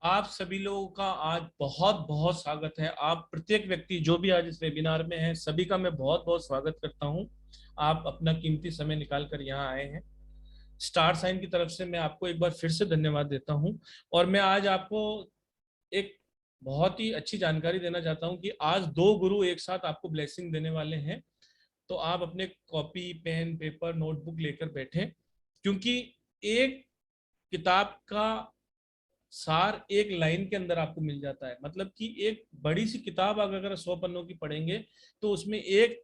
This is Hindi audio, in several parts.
आप सभी लोगों का आज बहुत बहुत स्वागत है। आप प्रत्येक व्यक्ति जो भी आज इस वेबिनार में है, सभी का मैं बहुत बहुत स्वागत करता हूं। आप अपना कीमती समय निकाल कर यहाँ आए हैं। स्टार साइन की तरफ से मैं आपको एक बार फिर से धन्यवाद देता हूं। और मैं आज आपको एक बहुत ही अच्छी जानकारी देना चाहता हूं कि आज दो गुरु एक साथ आपको ब्लेसिंग देने वाले हैं। तो आप अपने कॉपी, पेन, पेपर, नोटबुक लेकर बैठे, क्योंकि एक किताब का सार एक लाइन के अंदर आपको मिल जाता है। मतलब कि एक बड़ी सी किताब अगर 100 पन्नों की पढ़ेंगे तो उसमें एक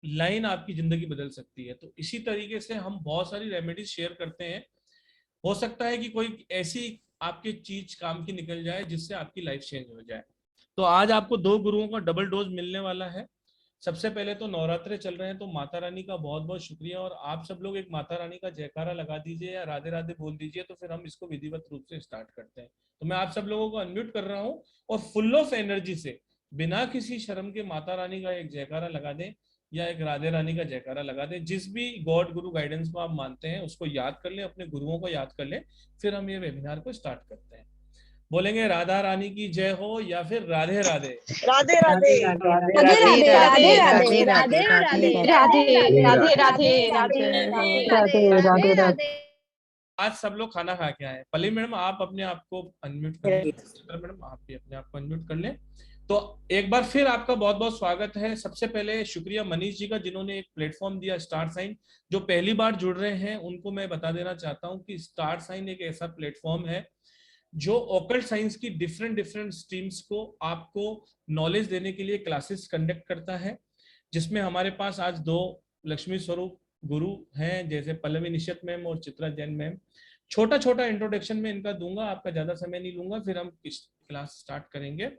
लाइन आपकी जिंदगी बदल सकती है। तो इसी तरीके से हम बहुत सारी रेमेडीज शेयर करते हैं। हो सकता है कि कोई ऐसी आपकी चीज काम की निकल जाए जिससे आपकी लाइफ चेंज हो जाए। तो आज आपको दो गुरुओं का डबल डोज मिलने वाला है। सबसे पहले तो नवरात्रे चल रहे हैं, तो माता रानी का बहुत बहुत शुक्रिया। और आप सब लोग एक माता रानी का जयकारा लगा दीजिए या राधे राधे बोल दीजिए, तो फिर हम इसको विधिवत रूप से स्टार्ट करते हैं। तो मैं आप सब लोगों को अनम्यूट कर रहा हूँ और फुल ऑफ एनर्जी से, बिना किसी शर्म के माता रानी का एक जयकारा लगा दें या एक राधे रानी का जयकारा लगा दें। जिस भी गॉड गुरु गाइडेंस को आप मानते हैं उसको याद कर लें, अपने गुरुओं को याद कर लें। फिर हम ये वेबिनार को स्टार्ट करते हैं। बोलेंगे राधा रानी की जय हो या फिर राधे राधे। राधे राधे राधे राधे राधे राधे राधे राधे राधे राधे राधे राधे राधे राधे राधे राधे राधे राधे। आज सब लोग खाना खा के आए। पल्लवी मैडम आप अपने आप को अनम्यूट कर लें, चित्रा मैडम आप भी अपने आप को अनम्यूट कर लें। तो एक बार फिर आपका बहुत बहुत स्वागत है। सबसे पहले शुक्रिया मनीष जी का, जिन्होंने एक प्लेटफॉर्म दिया स्टार साइन। जो पहली बार जुड़ रहे हैं उनको मैं बता देना चाहता हूं कि स्टार साइन एक ऐसा प्लेटफॉर्म है जो ऑकल्ट साइंस की डिफरेंट डिफरेंट स्ट्रीम्स को आपको नॉलेज देने के लिए क्लासेस कंडक्ट करता है। जिसमें हमारे पास आज दो लक्ष्मी स्वरूप गुरु हैं, जैसे पल्लवी निशत मैम और चित्रा जैन मैम। छोटा छोटा इंट्रोडक्शन में इनका दूंगा, आपका ज्यादा समय नहीं लूंगा, फिर हम क्लास स्टार्ट करेंगे।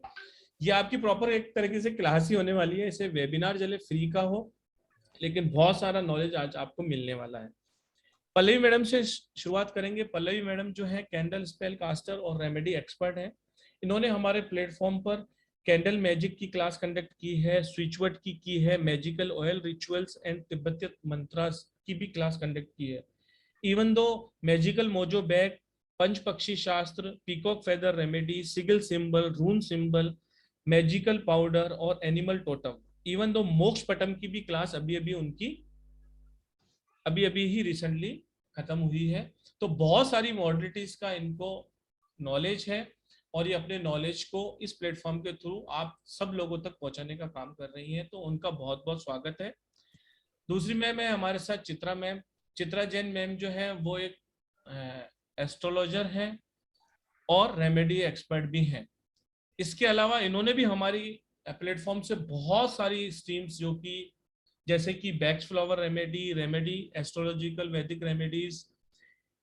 ये आपकी प्रॉपर एक तरीके से क्लास ही होने वाली है। इसे वेबिनार चले फ्री का हो, लेकिन बहुत सारा नॉलेज आज आपको मिलने वाला है। पल्लवी मैडम से शुरुआत करेंगे। पल्लवी मैडम जो है कैंडल स्पेल कास्टर और रेमेडी एक्सपर्ट हैं। इन्होंने हमारे प्लेटफॉर्म पर कैंडल मैजिक की क्लास कंडक्ट की है, स्विचवर्ड की है, magical oil rituals and तिब्बतियत mantras की भी क्लास कंडक्ट की है। Even though magical mojo bag, पंच पक्षी शास्त्र, peacock feather remedy, sigil symbol, rune symbol, magical powder और animal totem, even though Moksha पटम की भी क्लास अभी अभी उनकी अभी अभी ही रिसेंटली खत्म हुई है। तो बहुत सारी मॉडलिटीज का इनको नॉलेज है और ये अपने नॉलेज को इस प्लेटफॉर्म के थ्रू आप सब लोगों तक पहुंचाने का काम कर रही हैं। तो उनका बहुत बहुत स्वागत है। दूसरी मैम है हमारे साथ चित्रा मैम। चित्रा जैन मैम जो है वो एक एस्ट्रोलॉजर है और रेमेडी एक्सपर्ट भी हैं। इसके अलावा इन्होंने भी हमारी प्लेटफॉर्म से बहुत सारी स्ट्रीम्स, जो कि जैसे कि Bach's flower remedy, remedy astrological Vedic remedies,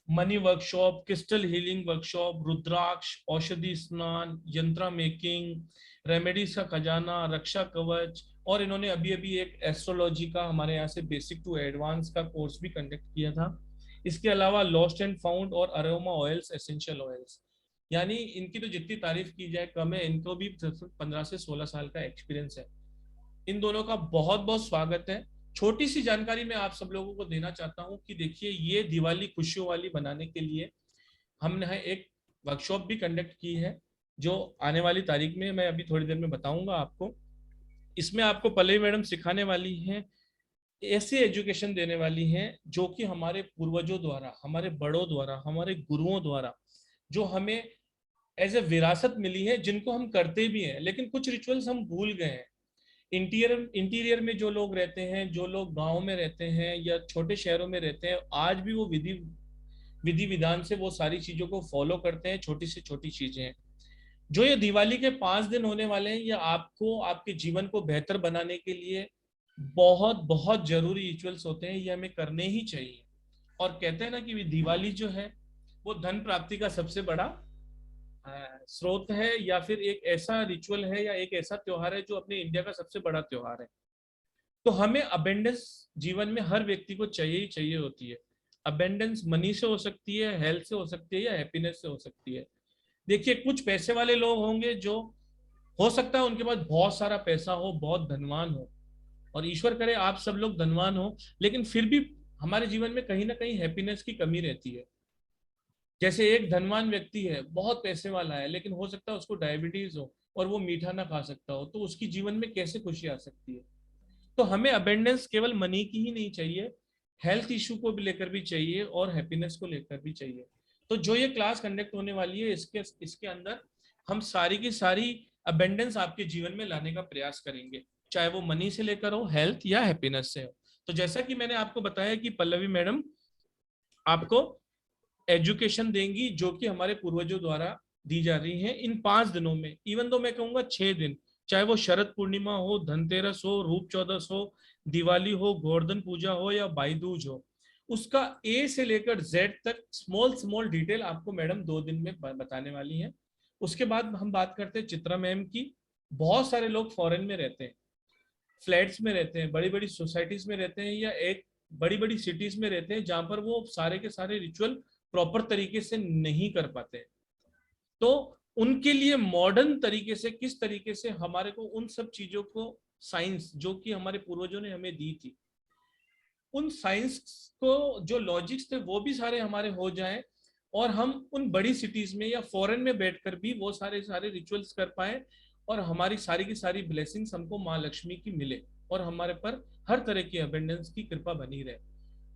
money workshop, crystal healing workshop, rudraksha, औषधि स्नान, यंत्रा मेकिंग, रेमेडीज का खजाना, रक्षा कवच, और इन्होंने अभी अभी एक एस्ट्रोलॉजी का हमारे यहाँ से बेसिक टू एडवांस का कोर्स भी कंडक्ट किया था। इसके अलावा लॉस्ट एंड फाउंड और अरोमा ऑयल्स, एसेंशियल ऑयल्स, यानी इनकी तो जितनी तारीफ की जाए कम है। इनको भी 15 से 16 साल का एक्सपीरियंस है। इन दोनों का बहुत बहुत स्वागत है। छोटी सी जानकारी मैं आप सब लोगों को देना चाहता हूं कि देखिए, ये दिवाली खुशियों वाली बनाने के लिए हमने एक वर्कशॉप भी कंडक्ट की है, जो आने वाली तारीख में मैं अभी थोड़ी देर में बताऊंगा आपको। इसमें आपको पल्लवी मैडम सिखाने वाली हैं, ऐसी एजुकेशन देने वाली हैं जो कि हमारे पूर्वजों द्वारा, हमारे बड़ों द्वारा, हमारे गुरुओं द्वारा जो हमें एज ए विरासत मिली है, जिनको हम करते भी हैं, लेकिन कुछ रिचुअल्स हम भूल गए हैं। इंटीरियर में जो लोग रहते हैं, जो लोग गांव में रहते हैं या छोटे शहरों में रहते हैं, आज भी वो विधि विधि विधान से वो सारी चीजों को फॉलो करते हैं। छोटी से छोटी चीजें हैं जो ये दिवाली के 5 दिन होने वाले हैं, या आपको आपके जीवन को बेहतर बनाने के लिए बहुत बहुत जरूरी रिचुअल्स होते हैं। ये हमें करने ही चाहिए। और कहते हैं ना कि दिवाली जो है वो धन प्राप्ति का सबसे बड़ा स्रोत है, या फिर एक ऐसा रिचुअल है या एक ऐसा त्योहार है जो अपने इंडिया का सबसे बड़ा त्योहार है। तो हमें अबेंडेंस जीवन में हर व्यक्ति को चाहिए ही चाहिए होती है। अबेंडेंस मनी से हो सकती है, हेल्थ से हो सकती है, या हैप्पीनेस से हो सकती है। देखिए, कुछ पैसे वाले लोग होंगे जो हो सकता है उनके पास बहुत सारा पैसा हो, बहुत धनवान हो, और ईश्वर करे आप सब लोग धनवान हो, लेकिन फिर भी हमारे जीवन में कहीं ना कहीं हैप्पीनेस की कमी रहती है। जैसे एक धनवान व्यक्ति है, बहुत पैसे वाला है, लेकिन हो सकता है उसको डायबिटीज हो और वो मीठा ना खा सकता हो, तो उसकी जीवन में कैसे खुशी आ सकती है। तो हमें अबेंडेंस केवल मनी की ही नहीं चाहिए, हेल्थ इशू को भी लेकर भी चाहिए और हैप्पीनेस को लेकर भी चाहिए। तो जो ये क्लास कंडक्ट होने वाली है, इसके इसके अंदर हम सारी की सारी अबेंडेंस आपके जीवन में लाने का प्रयास करेंगे, चाहे वो मनी से लेकर हो, हेल्थ या हैप्पीनेस से हो। तो जैसा कि मैंने आपको बताया कि पल्लवी मैडम आपको एजुकेशन देंगी जो कि हमारे पूर्वजों द्वारा दी जा रही है इन 5 दिनों में, इवन तो मैं कहूंगा 6 दिन, चाहे वो शरद पूर्णिमा हो, धनतेरस हो, रूप चौदस हो, दिवाली हो, गोवर्धन पूजा हो या भाई दूज हो, उसका ए से लेकर जेड तक स्मॉल स्मॉल डिटेल आपको मैडम 2 दिन में बताने वाली है। उसके बाद हम बात करते हैं चित्रा मैम की। बहुत सारे लोग फॉरेन में रहते हैं, फ्लैट्स में रहते हैं, बड़ी बड़ी सोसाइटीज में रहते हैं, या एक बड़ी बड़ी सिटीज में रहते हैं जहां पर वो सारे के सारे रिचुअल प्रॉपर तरीके से नहीं कर पाते हैं। तो उनके लिए मॉडर्न तरीके से, किस तरीके से हमारे को उन सब चीजों को, साइंस जो कि हमारे पूर्वजों ने हमें दी थी, उन साइंस को जो लॉजिक्स थे वो भी सारे हमारे हो जाएं, और हम उन बड़ी सिटीज में या फॉरेन में बैठकर भी वो सारे सारे रिचुअल्स कर पाए, और हमारी सारी की सारी ब्लेसिंग्स हमको माँ लक्ष्मी की मिले, और हमारे पर हर तरह की अबेंडेंस की कृपा बनी रहे।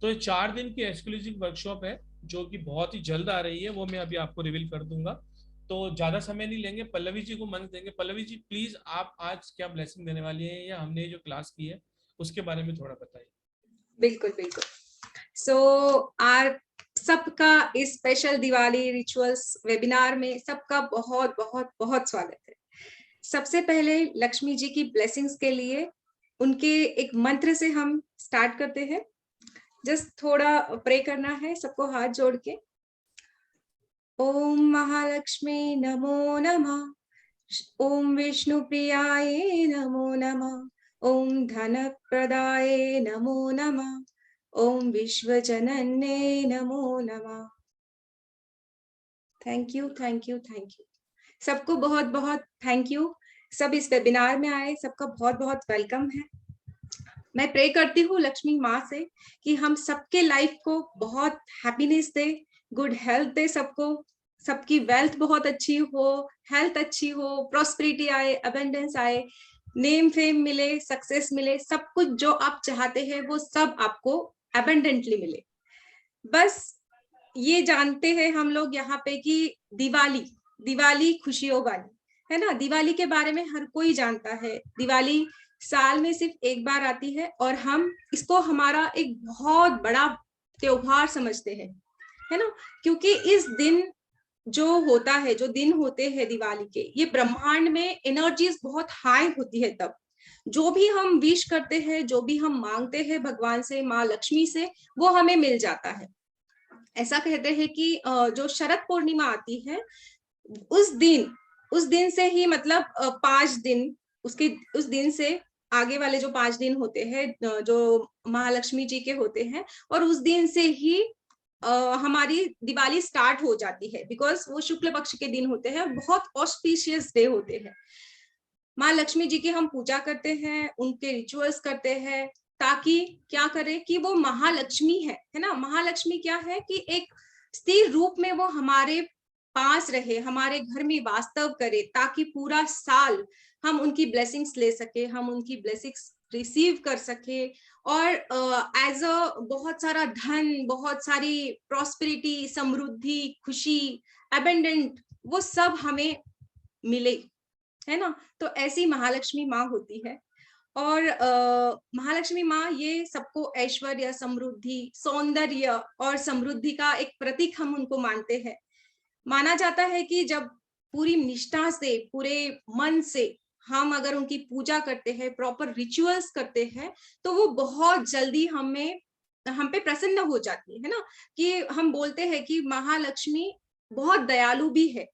तो ये 4 दिन की एक्सक्लूसिव वर्कशॉप है जो कि बहुत ही जल्द आ रही है, वो मैं अभी आपको रिवील कर दूंगा। तो ज्यादा समय नहीं लेंगे, पल्लवी जी को मंच देंगे। पल्लवी जी प्लीज, आप आज क्या ब्लेसिंग देने वाली है, या हमने जो क्लास की है उसके बारे में थोड़ा बताइए। बिल्कुल बिल्कुल। सो आप सबका इस स्पेशल दिवाली रिचुअल्स वेबिनार में सबका बहुत बहुत बहुत स्वागत है। सबसे पहले लक्ष्मी जी की ब्लेसिंग्स के लिए उनके एक मंत्र से हम स्टार्ट करते हैं। जस्ट थोड़ा प्रे करना है सबको हाथ जोड़ के। ओम महालक्ष्मी नमो नमः, ओम विष्णु प्रियाय नमो नमः, ओम धन प्रदाय नमो नमः, ओम विश्वजनन्ये नमो नमः। Thank you thank you thank you सबको, बहुत बहुत थैंक यू। सब इस वेबिनार में आए, सबका बहुत बहुत वेलकम है। मैं प्रे करती हूँ लक्ष्मी माँ से कि हम सबके लाइफ को बहुत हैप्पीनेस दे, गुड हेल्थ दे सबको, सबकी वेल्थ बहुत अच्छी हो, हेल्थ अच्छी हो, प्रॉस्पेरिटी आए, अबेंडेंस आए, नेम फेम मिले, सक्सेस मिले, सब कुछ जो आप चाहते हैं वो सब आपको अबेंडेंटली मिले। बस ये जानते हैं हम लोग यहाँ पे कि दिवाली दिवाली खुशियों वाली है ना। दिवाली के बारे में हर कोई जानता है, दिवाली साल में सिर्फ एक बार आती है और हम इसको हमारा एक बहुत बड़ा त्योहार समझते हैं, है ना। क्योंकि इस दिन जो होता है, जो दिन होते हैं दिवाली के, ये ब्रह्मांड में एनर्जीज बहुत हाई होती है। तब जो भी हम विश करते हैं, जो भी हम मांगते हैं भगवान से, माँ लक्ष्मी से, वो हमें मिल जाता है। ऐसा कहते हैं कि जो शरद पूर्णिमा आती है उस दिन से ही, मतलब 5 दिन, उसके उस दिन से आगे वाले जो 5 दिन होते हैं जो महालक्ष्मी जी के होते हैं, और उस दिन से ही हमारी दिवाली स्टार्ट हो जाती है। बिकॉज वो शुक्ल पक्ष के दिन होते हैं, बहुत ऑस्पिशियस डे होते हैं। माँ लक्ष्मी जी की हम पूजा करते हैं, उनके रिचुअल्स करते हैं, ताकि क्या करे कि वो महालक्ष्मी है ना। महालक्ष्मी क्या है कि एक स्थिर रूप में वो हमारे पास रहे, हमारे घर में वास्तव करे, ताकि पूरा साल हम उनकी ब्लेसिंग्स ले सके, हम उनकी ब्लेसिंग्स रिसीव कर सके, और एज अ बहुत सारा धन, बहुत सारी प्रॉस्पेरिटी, समृद्धि, खुशी, अबेंडेंट, वो सब हमें मिले, है ना। तो ऐसी महालक्ष्मी माँ होती है। और महालक्ष्मी माँ ये सबको ऐश्वर्य, समृद्धि, सौंदर्य और समृद्धि का एक प्रतीक हम उनको मानते हैं। माना जाता है कि जब पूरी निष्ठा से, पूरे मन से हम अगर उनकी पूजा करते हैं, प्रॉपर रिचुअल्स करते हैं, तो वो बहुत जल्दी हम पे प्रसन्न हो जाती है ना। कि हम बोलते हैं कि महालक्ष्मी बहुत दयालु भी है।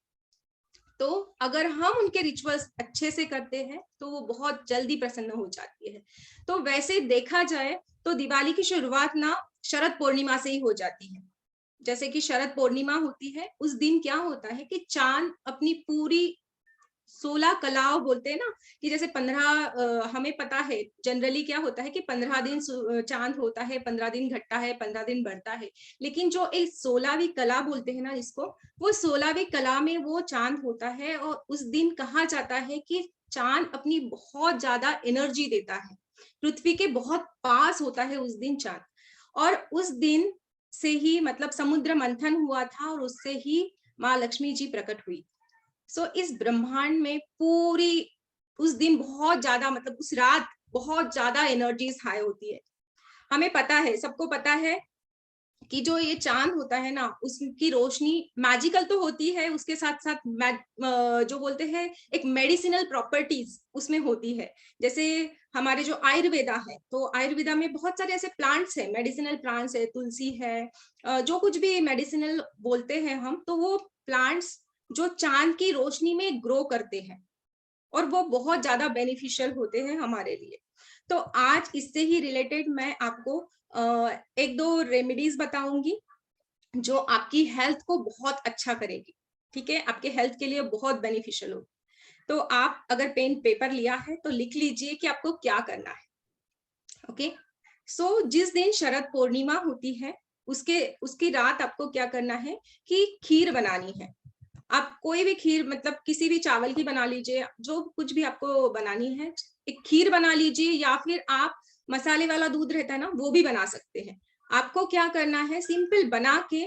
तो अगर हम उनके रिचुअल्स अच्छे से करते हैं तो वो बहुत जल्दी प्रसन्न हो जाती है। तो वैसे देखा जाए तो दिवाली की शुरुआत ना शरद पूर्णिमा से ही हो जाती है। जैसे कि शरद पूर्णिमा होती है, उस दिन क्या होता है कि चांद अपनी पूरी 16 कलाओं बोलते हैं ना, कि जैसे 15 हमें पता है जनरली क्या होता है कि 15 दिन चांद होता है, 15 दिन घटता है, 15 दिन बढ़ता है, लेकिन जो एक 16वीं कला बोलते हैं ना इसको, वो 16वीं कला में वो चांद होता है। और उस दिन कहा जाता है कि चांद अपनी बहुत ज्यादा एनर्जी देता है, पृथ्वी के बहुत पास होता है उस दिन चांद। और उस दिन से ही मतलब समुद्र मंथन हुआ था और उससे ही माँ लक्ष्मी जी प्रकट हुई। सो इस ब्रह्मांड में पूरी उस दिन बहुत ज्यादा मतलब उस रात बहुत ज्यादा एनर्जीज हाई होती है। हमें पता है, सबको पता है कि जो ये चांद होता है ना, उसकी रोशनी मैजिकल तो होती है, उसके साथ साथ जो बोलते हैं एक मेडिसिनल प्रॉपर्टीज उसमें होती है। जैसे हमारे जो आयुर्वेदा है, तो आयुर्वेदा में बहुत सारे ऐसे प्लांट्स है, मेडिसिनल प्लांट्स है, तुलसी है, जो कुछ भी मेडिसिनल बोलते हैं हम, तो वो प्लांट्स जो चांद की रोशनी में ग्रो करते हैं और वो बहुत ज्यादा बेनिफिशियल होते हैं हमारे लिए। तो आज इससे ही रिलेटेड मैं आपको एक दो रेमेडीज बताऊंगी जो आपकी हेल्थ को बहुत अच्छा करेगी। ठीक है, आपके हेल्थ के लिए बहुत बेनिफिशियल होगी। तो आप अगर पेन पेपर लिया है तो लिख लीजिए कि आपको क्या करना है। ओके, सो जिस दिन शरद पूर्णिमा होती है उसकी रात आपको क्या करना है कि खीर बनानी है। आप कोई भी खीर मतलब किसी भी चावल की बना लीजिए, जो कुछ भी आपको बनानी है, एक खीर बना लीजिए, या फिर आप मसाले वाला दूध रहता है ना वो भी बना सकते हैं। आपको क्या करना है, सिंपल बना के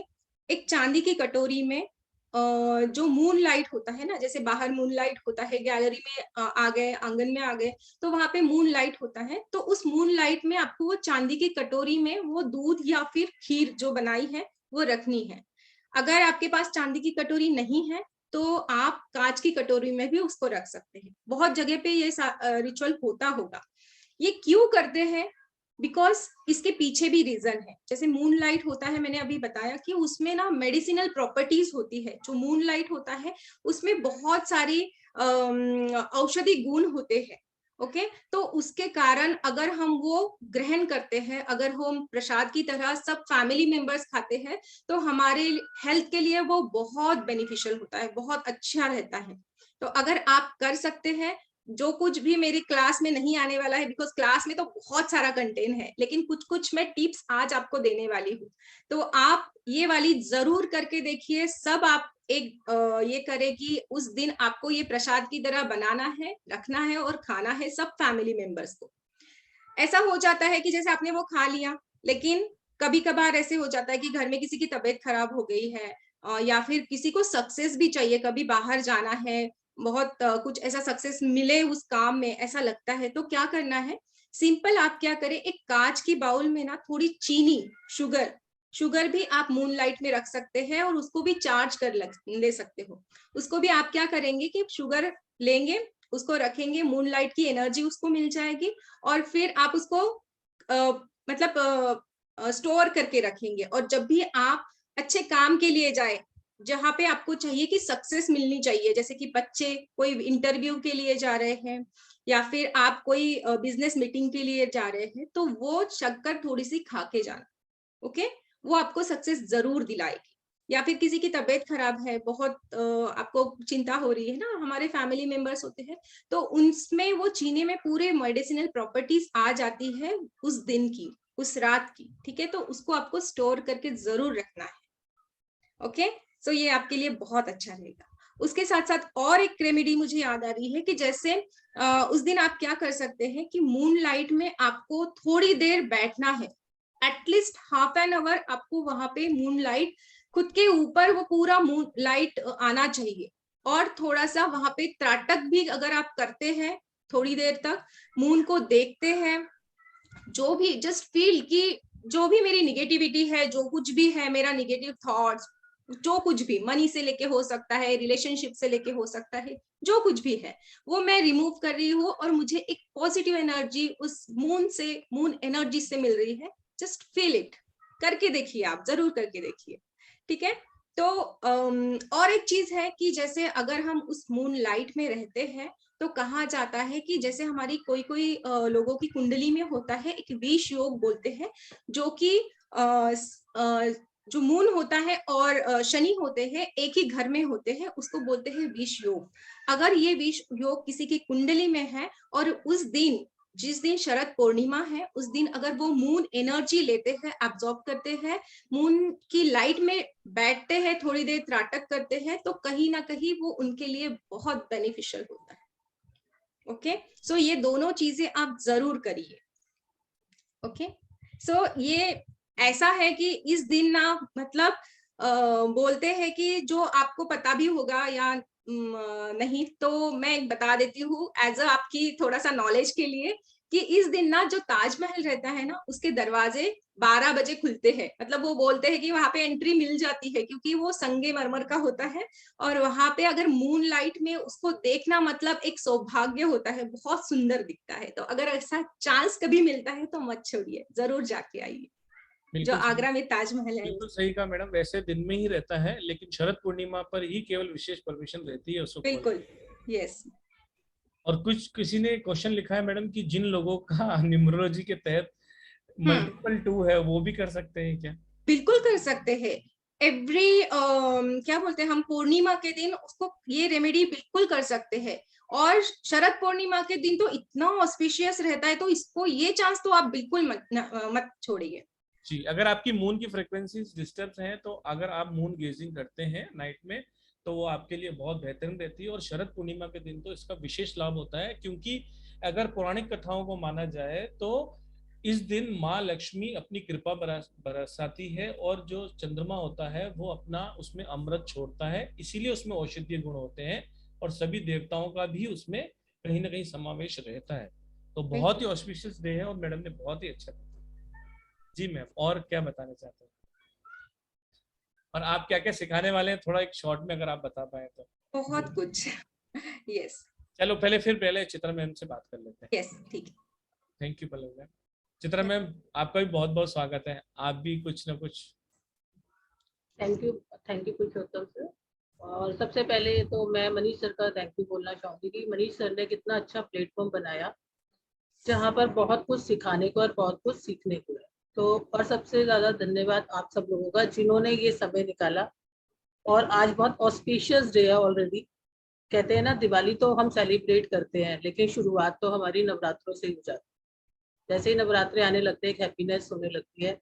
एक चांदी की कटोरी में जो मून लाइट होता है ना, जैसे बाहर मून लाइट होता है, गैलरी में आ गए, आंगन में आ गए, तो वहां पे मून लाइट होता है, तो उस मून लाइट में आपको वो चांदी की कटोरी में वो दूध या फिर खीर जो बनाई है वो रखनी है। अगर आपके पास चांदी की कटोरी नहीं है तो आप कांच की कटोरी में भी उसको रख सकते हैं। बहुत जगह पे ये रिचुअल होता होगा। ये क्यों करते हैं, बिकॉज इसके पीछे भी रीजन है। जैसे मूनलाइट होता है, मैंने अभी बताया कि उसमें ना मेडिसिनल प्रॉपर्टीज होती है। जो मूनलाइट होता है उसमें बहुत सारी औषधि गुण होते हैं। ओके, तो उसके कारण अगर हम वो ग्रहण करते हैं, अगर हम प्रसाद की तरह सब फैमिली मेंबर्स खाते हैं, तो हमारे हेल्थ के लिए वो बहुत बेनिफिशियल होता है, बहुत अच्छा रहता है। तो अगर आप कर सकते हैं, जो कुछ भी मेरी क्लास में नहीं आने वाला है, बिकॉज क्लास में तो बहुत सारा कंटेंट है, लेकिन कुछ कुछ मैं टिप्स आज आपको देने वाली हूँ, तो आप ये वाली जरूर करके देखिए। सब आप एक ये करें कि उस दिन आपको ये प्रसाद की तरह बनाना है, रखना है और खाना है सब फैमिली मेंबर्स को। ऐसा हो जाता है कि जैसे आपने वो खा लिया, लेकिन कभी कभार ऐसे हो जाता है कि घर में किसी की तबीयत खराब हो गई है, या फिर किसी को सक्सेस भी चाहिए, कभी बाहर जाना है, बहुत कुछ ऐसा सक्सेस मिले उस काम में ऐसा लगता है, तो क्या करना है, सिंपल आप क्या करें, एक कांच की बाउल में ना थोड़ी चीनी, शुगर शुगर भी आप मूनलाइट में रख सकते हैं और उसको भी चार्ज कर ले सकते हो। उसको भी आप क्या करेंगे कि शुगर लेंगे, उसको रखेंगे, मूनलाइट की एनर्जी उसको मिल जाएगी, और फिर आप उसको मतलब स्टोर करके रखेंगे। और जब भी आप अच्छे काम के लिए जाए, जहां पे आपको चाहिए कि सक्सेस मिलनी चाहिए, जैसे कि बच्चे कोई इंटरव्यू के लिए जा रहे हैं या फिर आप कोई बिजनेस मीटिंग के लिए जा रहे हैं, तो वो शक्कर थोड़ी सी खा के जाना। ओके, वो आपको सक्सेस जरूर दिलाएगी। या फिर किसी की तबीयत खराब है, बहुत आपको चिंता हो रही है ना, हमारे फैमिली मेंबर्स होते हैं, तो उनमें वो चीनी में पूरे मेडिसिनल प्रॉपर्टीज आ जाती है उस दिन की, उस रात की। ठीक है, तो उसको आपको स्टोर करके जरूर रखना है। ओके, सो ये आपके लिए बहुत अच्छा रहेगा। उसके साथ साथ और एक रेमेडी मुझे याद आ रही है कि जैसे उस दिन आप क्या कर सकते हैं कि मून लाइट में आपको थोड़ी देर बैठना है, एटलीस्ट हाफ एन आवर आपको वहां पे मून लाइट खुद के ऊपर वो पूरा मून लाइट आना चाहिए। और थोड़ा सा वहां पे त्राटक भी अगर आप करते हैं, थोड़ी देर तक मून को देखते हैं, जो भी जस्ट फील कि जो भी मेरी निगेटिविटी है, जो कुछ भी है मेरा निगेटिव थॉट्स, जो कुछ भी मनी से लेके हो सकता है, रिलेशनशिप से लेके हो सकता है, जो कुछ भी है वो मैं रिमूव कर रही हूँ और मुझे एक पॉजिटिव एनर्जी उस मून एनर्जी से मिल रही है। जस्ट फील इट, करके देखिए, आप जरूर करके देखिए। ठीक है, तो और एक चीज है कि जैसे अगर हम उस मून लाइट में रहते हैं, तो कहा जाता है कि जैसे हमारी कोई कोई लोगों की कुंडली में होता है एक विष योग बोलते हैं, जो कि जो मून होता है और शनि होते हैं एक ही घर में होते हैं, उसको बोलते हैं विष योग। अगर ये विष योग किसी की कुंडली में है और उस दिन, जिस दिन शरद पूर्णिमा है, उस दिन अगर वो मून एनर्जी लेते हैं, एब्जॉर्ब करते हैं, मून की लाइट में बैठते हैं, थोड़ी देर त्राटक करते हैं, तो कहीं ना कहीं वो उनके लिए बहुत बेनिफिशियल होता है। ओके, सो ये दोनों चीजें आप जरूर करिए। ओके, सो ये ऐसा है कि इस दिन ना, मतलब बोलते हैं कि जो आपको पता भी होगा या नहीं, तो मैं बता देती हूँ एज अ आपकी थोड़ा सा नॉलेज के लिए, कि इस दिन ना जो ताजमहल रहता है ना, उसके दरवाजे 12 बजे खुलते हैं। मतलब वो बोलते हैं कि वहां पे एंट्री मिल जाती है, क्योंकि वो संगमरमर का होता है, और वहां पे अगर मून लाइट में उसको देखना मतलब एक सौभाग्य होता है, बहुत सुंदर दिखता है। तो अगर ऐसा चांस कभी मिलता है तो मत छोड़िए, जरूर जाके आइए। जो बिल्कुल आगरा में ताजमहल है बिल्कुल सही कहा मैडम। वैसे दिन में ही रहता है, लेकिन शरद पूर्णिमा पर ही केवल विशेष परमिशन रहती है उसको खोलने बिल्कुल, की। यस। और कुछ किसी ने क्वेश्चन लिखा है मैडम कि जिन लोगों का न्यूमरोलॉजी के तहत मल्टीपल 2 है, वो भी कर सकते हैं क्या? बिल्कुल कर सकते हैं। एवरी क्या बोलते हैं हम, पूर्णिमा के दिन उसको ये रेमेडी बिल्कुल कर सकते हैं। और शरद पूर्णिमा के दिन तो इतना ऑस्पिशियस रहता है, तो इसको ये चांस तो आप बिल्कुल मत छोड़िए। जी, अगर आपकी मून की फ्रिक्वेंसीज डिस्टर्ब हैं, तो अगर आप मून गेजिंग करते हैं नाइट में, तो वो आपके लिए बहुत बेहतरीन रहती है। और शरद पूर्णिमा के दिन तो इसका विशेष लाभ होता है, क्योंकि अगर पौराणिक कथाओं को माना जाए तो इस दिन माँ लक्ष्मी अपनी कृपा बरसाती है, और जो चंद्रमा होता है वो अपना उसमें अमृत छोड़ता है, इसीलिए उसमें औषधीय गुण होते हैं, और सभी देवताओं का भी उसमें कहीं ना कहीं समावेश रहता है। तो बहुत ही बिल्कुल। ऑस्पिशियस डे है, और मैडम ने बहुत ही अच्छा। जी मैम, और क्या बताना चाहते हैं? और आप क्या क्या सिखाने वाले हैं, थोड़ा एक शॉर्ट में अगर आप बता पाए तो। बहुत कुछ। यस। चलो पहले चित्रा मैम से बात कर लेते हैं। यस, ठीक thank you Pallavi ma'am. Chitra है। मैम, आपका भी बहुत बहुत स्वागत है। आप भी कुछ ना कुछ। Thank you Purushottam sir. और सबसे पहले तो मैं मनीष सर का थैंक यू बोलना चाहूंगी कि मनीष सर ने कितना अच्छा प्लेटफॉर्म बनाया, जहाँ पर बहुत कुछ सिखाने को और बहुत कुछ सीखने को है। तो और सबसे ज्यादा धन्यवाद आप सब लोगों का, जिन्होंने ये समय निकाला। और आज बहुत ऑस्पिशियस डे है ऑलरेडी। कहते हैं ना, दिवाली तो हम सेलिब्रेट करते हैं, लेकिन शुरुआत तो हमारी नवरात्रों से ही हो जाती है। जैसे ही नवरात्रे आने लगते हैं, एक हैप्पीनेस होने लगती है।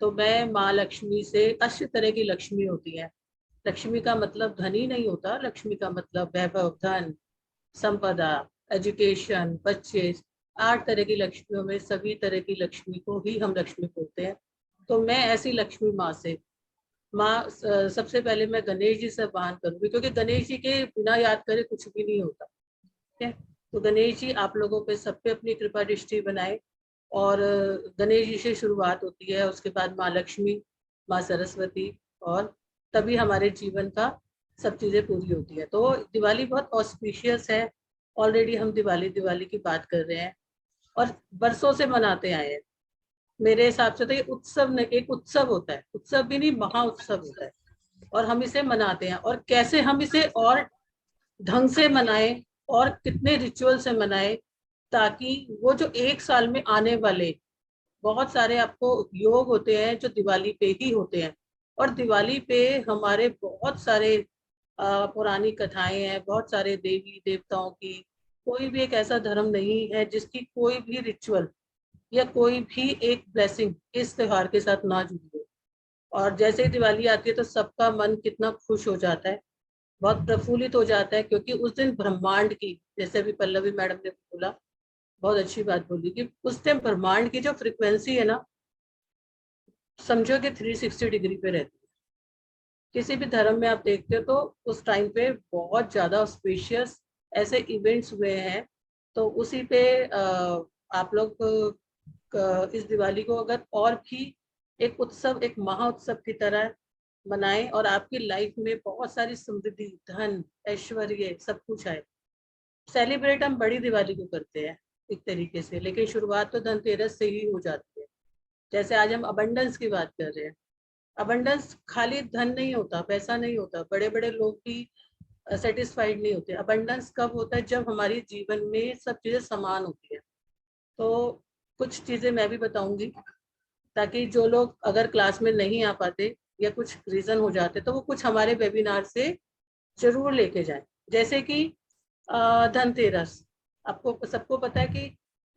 तो मैं माँ लक्ष्मी से, 8 तरह की लक्ष्मी होती है। लक्ष्मी का मतलब धन ही नहीं होता, लक्ष्मी का मतलब वैभव, धन, संपदा, एजुकेशन, बच्चे। 8 तरह की लक्ष्मियों में सभी तरह की लक्ष्मी को ही हम लक्ष्मी बोलते हैं। तो मैं ऐसी लक्ष्मी माँ से, माँ सबसे पहले मैं गणेश जी से आह्वान करूंगी, क्योंकि गणेश जी के बिना याद करे कुछ भी नहीं होता। ठीक है, तो गणेश जी आप लोगों पे, सब पे अपनी कृपा दृष्टि बनाए। और गणेश जी से शुरुआत होती है, उसके बाद माँ लक्ष्मी, माँ सरस्वती, और तभी हमारे जीवन का सब चीजें पूरी होती है। तो दिवाली बहुत ऑस्पिशियस है। ऑलरेडी हम दिवाली की बात कर रहे हैं, और बरसों से मनाते आए हैं। मेरे हिसाब से तो ये उत्सव नहीं, एक उत्सव होता है, उत्सव भी नहीं, महा उत्सव होता है। और हम इसे मनाते हैं, और कैसे हम इसे और ढंग से मनाएं, और कितने रिचुअल से मनाएं, ताकि वो जो एक साल में आने वाले बहुत सारे आपको योग होते हैं जो दिवाली पे ही होते हैं। और दिवाली पे हमारे बहुत सारे पुरानी कथाएं हैं, बहुत सारे देवी देवताओं की। कोई भी एक ऐसा धर्म नहीं है जिसकी कोई भी रिचुअल या कोई भी एक ब्लेसिंग इस त्योहार के साथ ना जुड़ी हो। और जैसे ही दिवाली आती है तो सबका मन कितना खुश हो जाता है, बहुत प्रफुल्लित हो जाता है, क्योंकि उस दिन ब्रह्मांड की, जैसे अभी पल्लवी मैडम ने बोला, बहुत अच्छी बात बोली, कि उस टाइम ब्रह्मांड की जो फ्रिक्वेंसी है ना, समझो कि 360 डिग्री पे रहती है। किसी भी धर्म में आप देखते हो तो उस टाइम पे बहुत ज्यादा स्पेशियस ऐसे इवेंट्स हुए हैं। तो उसी पे आप लोग इस दिवाली को अगर और भी एक उत्सव, एक महा उत्सव की तरह मनाएं, और आपकी लाइफ में बहुत सारी समृद्धि, धन, ऐश्वर्य सब कुछ आए। सेलिब्रेट हम बड़ी दिवाली को करते हैं एक तरीके से, लेकिन शुरुआत तो धनतेरस से ही हो जाती है। जैसे आज हम अबंडेंस की बात कर रहे हैं। अबंडेंस खाली धन नहीं होता, पैसा नहीं होता, बड़े बड़े लोग भी सेटिस्फाइड नहीं होते। अबंडेंस कब होता है? जब हमारी जीवन में सब चीजें समान होती है। तो कुछ चीजें मैं भी बताऊंगी, ताकि जो लोग अगर क्लास में नहीं आ पाते या कुछ रीजन हो जाते तो वो कुछ हमारे वेबिनार से जरूर लेके जाएं। जैसे कि धनतेरस, आपको सबको पता है कि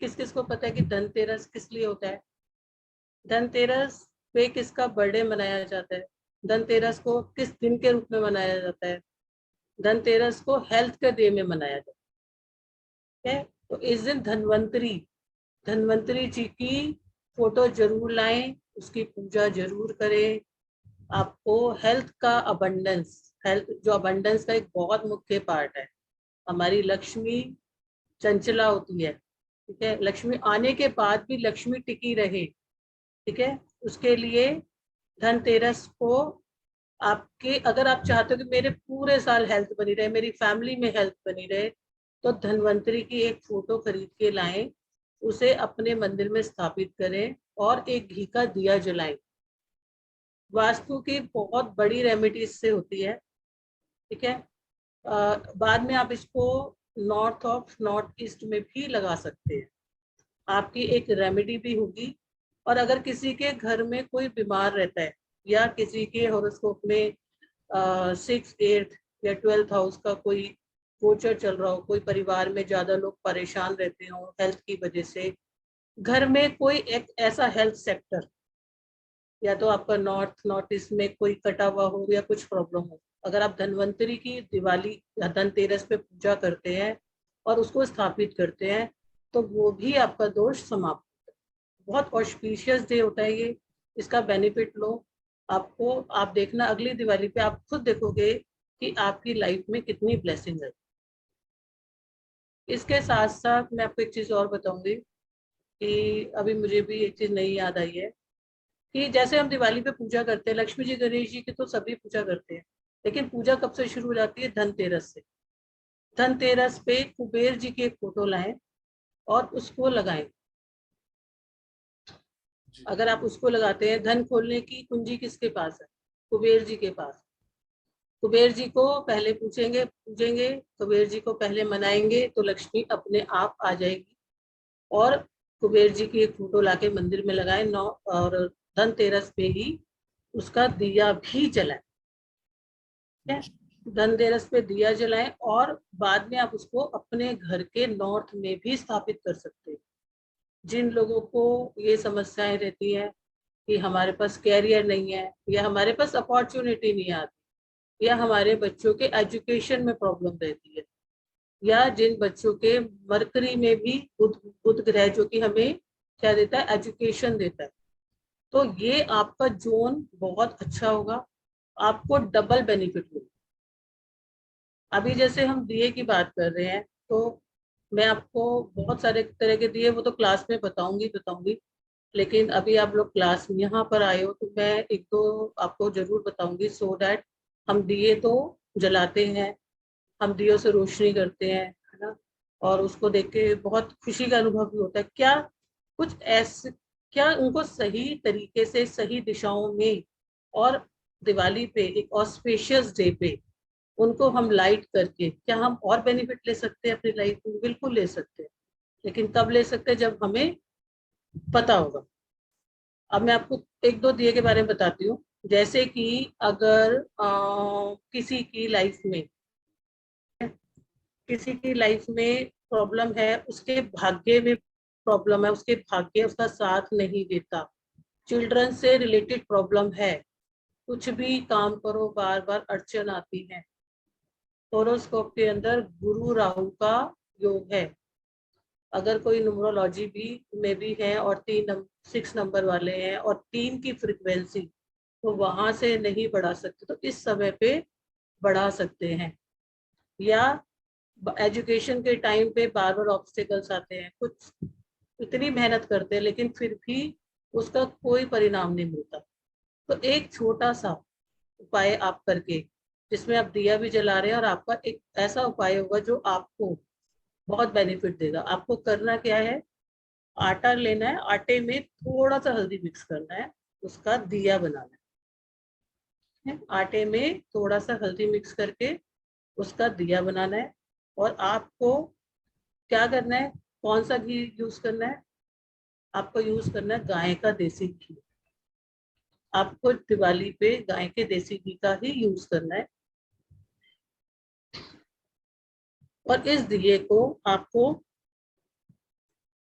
किस किस को पता है कि धनतेरस किस लिए होता है? धनतेरस पे किसका बर्थडे मनाया जाता है? धनतेरस को किस दिन के रूप में मनाया जाता है? धनतेरस को हेल्थ के डे में मनाया जाता है। तो इस दिन धन्वंतरी जी की फोटो जरूर लाएं, उसकी पूजा जरूर करें। आपको हेल्थ का अबंडेंस, हेल्थ जो अबंडेंस का एक बहुत मुख्य पार्ट है, हमारी लक्ष्मी चंचला होती है, ठीक है, लक्ष्मी आने के बाद भी लक्ष्मी टिकी रहे, ठीक है, उसके लिए धनतेरस को आपके, अगर आप चाहते हो कि मेरे पूरे साल हेल्थ बनी रहे, मेरी फैमिली में हेल्थ बनी रहे, तो धन्वंतरी की एक फोटो खरीद के लाएं, उसे अपने मंदिर में स्थापित करें और एक घी का दिया जलाएं। वास्तु की बहुत बड़ी रेमेडी इससे होती है, ठीक है। बाद में आप इसको नॉर्थ ईस्ट में भी लगा सकते हैं, आपकी एक रेमेडी भी होगी। और अगर किसी के घर में कोई बीमार रहता है या किसी के हॉरोस्कोप में 6, 8 या 12th हाउस का कोई गोचर चल रहा हो, कोई परिवार में ज्यादा लोग परेशान रहते हो हेल्थ की वजह से, घर में कोई एक ऐसा हेल्थ सेक्टर, या तो आपका नॉर्थ ईस्ट में कोई कटा हुआ हो या कुछ प्रॉब्लम हो, अगर आप धनवंतरी की दिवाली या धनतेरस पे पूजा करते हैं और उसको स्थापित करते हैं तो वो भी आपका दोष समाप्त होता है। बहुत ऑस्पिशियस डे होता है ये, इसका बेनिफिट लो। आपको, आप देखना अगली दिवाली पे आप खुद देखोगे कि आपकी लाइफ में कितनी ब्लेसिंग है। इसके साथ साथ मैं आपको एक चीज और बताऊंगी कि अभी मुझे भी एक चीज नई याद आई है कि जैसे हम दिवाली पे पूजा करते हैं, लक्ष्मी जी गणेश जी की तो सभी पूजा करते हैं, लेकिन पूजा कब से शुरू हो जाती है? धनतेरस से। धनतेरस पे कुबेर जी की एक फोटो लाएं और उसको लगाएं। अगर आप उसको लगाते हैं, धन खोलने की कुंजी किसके पास है? कुबेर जी के पास। कुबेर जी को पहले पूजेंगे, कुबेर जी को पहले मनाएंगे तो लक्ष्मी अपने आप आ जाएगी। और कुबेर जी की एक फोटो लाके मंदिर में लगाएं, और धनतेरस पे ही उसका दिया भी जलाएं, धनतेरस पे दिया जलाएं। और बाद में आप उसको अपने घर के नॉर्थ में भी स्थापित कर सकते हैं। जिन लोगों को ये समस्याएं रहती हैं कि हमारे पास कैरियर नहीं है, या हमारे पास अपॉर्चुनिटी नहीं आती, या हमारे बच्चों के एजुकेशन में प्रॉब्लम रहती है, या जिन बच्चों के मरकरी में भी बुध ग्रह जो कि हमें क्या देता है? एजुकेशन देता है, तो ये आपका जोन बहुत अच्छा होगा, आपको डबल बेनिफिट होगा। अभी जैसे हम दिए की बात कर रहे हैं, तो मैं आपको बहुत सारे तरह के दिए, वो तो क्लास में बताऊंगी, लेकिन अभी आप लोग क्लास में यहाँ पर आए हो तो मैं एक दो आपको जरूर बताऊंगी, सो दैट हम दिए तो जलाते हैं, हम दियों से रोशनी करते हैं, है ना, और उसको देख के बहुत खुशी का अनुभव भी होता है। क्या कुछ ऐसे, क्या उनको सही तरीके से सही दिशाओं में, और दिवाली पे एक ऑस्पेशियस डे पे उनको हम लाइट करके क्या हम और बेनिफिट ले सकते हैं अपनी लाइफ में? बिल्कुल ले सकते हैं, लेकिन कब ले सकते हैं? जब हमें पता होगा। अब मैं आपको एक दो दिए के बारे में बताती हूँ। जैसे कि अगर किसी की लाइफ में प्रॉब्लम है, उसके भाग्य में प्रॉब्लम है, उसके भाग्य उसका साथ नहीं देता, चिल्ड्रन से रिलेटेड प्रॉब्लम है, कुछ भी काम करो बार बार अड़चन आती है, होरोस्कोप के अंदर गुरु राहु का योग है, अगर कोई न्यूमरोलॉजी भी में भी है और 6 नंबर वाले हैं और 3 की फ्रीक्वेंसी, तो वहां से नहीं बढ़ा सकते, तो इस समय पे बढ़ा सकते हैं। या एजुकेशन के टाइम पे बार बार ऑब्स्टिकल्स आते हैं, कुछ इतनी मेहनत करते हैं लेकिन फिर भी उसका कोई परिणाम नहीं मिलता, तो एक छोटा सा उपाय आप करके, जिसमें आप दिया भी जला रहे हैं, और आपका एक ऐसा उपाय होगा जो आपको बहुत बेनिफिट देगा। आपको करना क्या है? आटा लेना है, आटे में थोड़ा सा हल्दी मिक्स करना है, उसका दिया बनाना है। आटे में थोड़ा सा हल्दी मिक्स करके उसका दिया बनाना है। और आपको क्या करना है? कौन सा घी यूज करना है? आपको यूज करना है गाय का देसी घी। आपको दिवाली पे गाय के देसी घी का ही यूज करना है। और इस दिए को आपको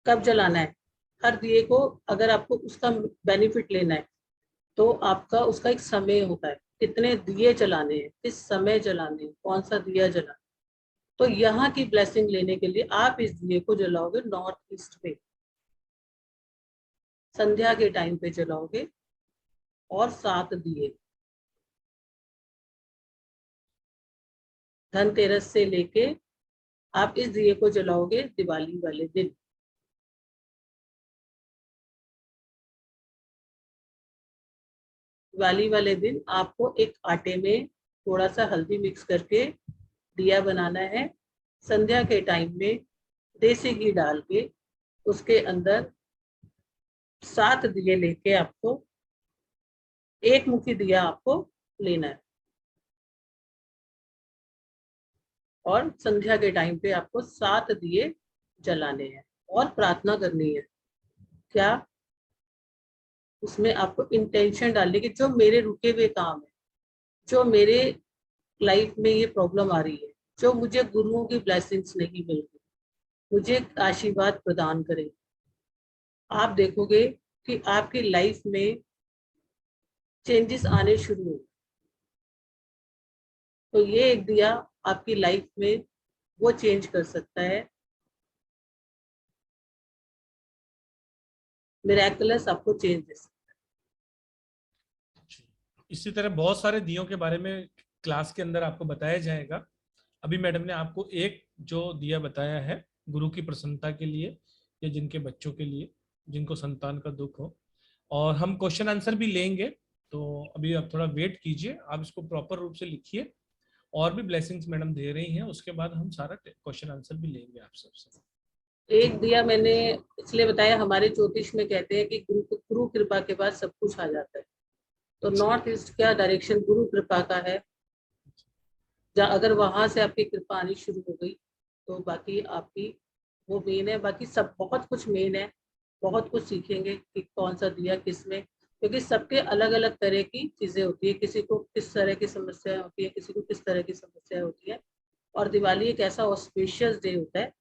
कब जलाना है? हर दिए को अगर आपको उसका बेनिफिट लेना है तो आपका उसका एक समय होता है, कितने दिए जलाने हैं, किस समय जलाने हैं, कौन सा दिया जलाना। तो यहाँ की ब्लेसिंग लेने के लिए आप इस दिए को जलाओगे नॉर्थ ईस्ट में, संध्या के टाइम पे जलाओगे, और 7 दिए धनतेरस से लेके आप इस दिए को जलाओगे दिवाली वाले दिन। दिवाली वाले दिन आपको एक आटे में थोड़ा सा हल्दी मिक्स करके दिया बनाना है। संध्या के टाइम में देसी घी डाल के उसके अंदर 7 दिए लेके आपको, एक मुट्ठी दिया आपको लेना है, और संध्या के टाइम पे आपको 7 दिए जलाने हैं और प्रार्थना करनी है। क्या? उसमें आपको इंटेंशन डालने की, जो मेरे रुके हुए काम है, जो मेरे लाइफ में ये प्रॉब्लम आ रही है, जो मुझे गुरुओं की ब्लेसिंग्स नहीं मिल रही, मुझे आशीर्वाद प्रदान करें। आप देखोगे कि आपकी लाइफ में चेंजेस आने शुरू हो। तो ये एक दिया आपकी लाइफ में वो चेंज कर सकता है, मिरेकलस आपको चेंज दे सकता इसी तरह बहुत सारे दियों के बारे में क्लास के अंदर आपको बताया जाएगा। अभी मैडम ने आपको एक जो दिया बताया है गुरु की प्रसन्नता के लिए, या जिनके बच्चों के लिए जिनको संतान का दुख हो, और हम क्वेश्चन आंसर भी लेंगे। तो अभी आप थोड़ा वेट कीजिए, आप इसको प्रॉपर रूप से लिखिए। और भी ब्लेसिंग्स मैडम दे रही हैं, उसके बाद हम सारा क्वेश्चन आंसर भी लेंगे आप सबसे। है। एक दिया मैंने इसलिए बताया, हमारे ज्योतिष में कहते हैं कि गुरु कृपा के बाद सब कुछ आ जाता है। तो नॉर्थ ईस्ट क्या डायरेक्शन गुरु कृपा का है, अगर वहां से आपकी कृपा आनी शुरू हो गई तो बाकी आपकी वो मेन है। बाकी सब बहुत कुछ मेन है, बहुत कुछ सीखेंगे कि कौन सा दिया किस में, क्योंकि सबके अलग अलग तरह की चीजें होती है। किसी को किस तरह की समस्या होती है, किसी को किस तरह की समस्या होती है। और दिवाली एक ऐसा ऑस्पिशियस डे होता है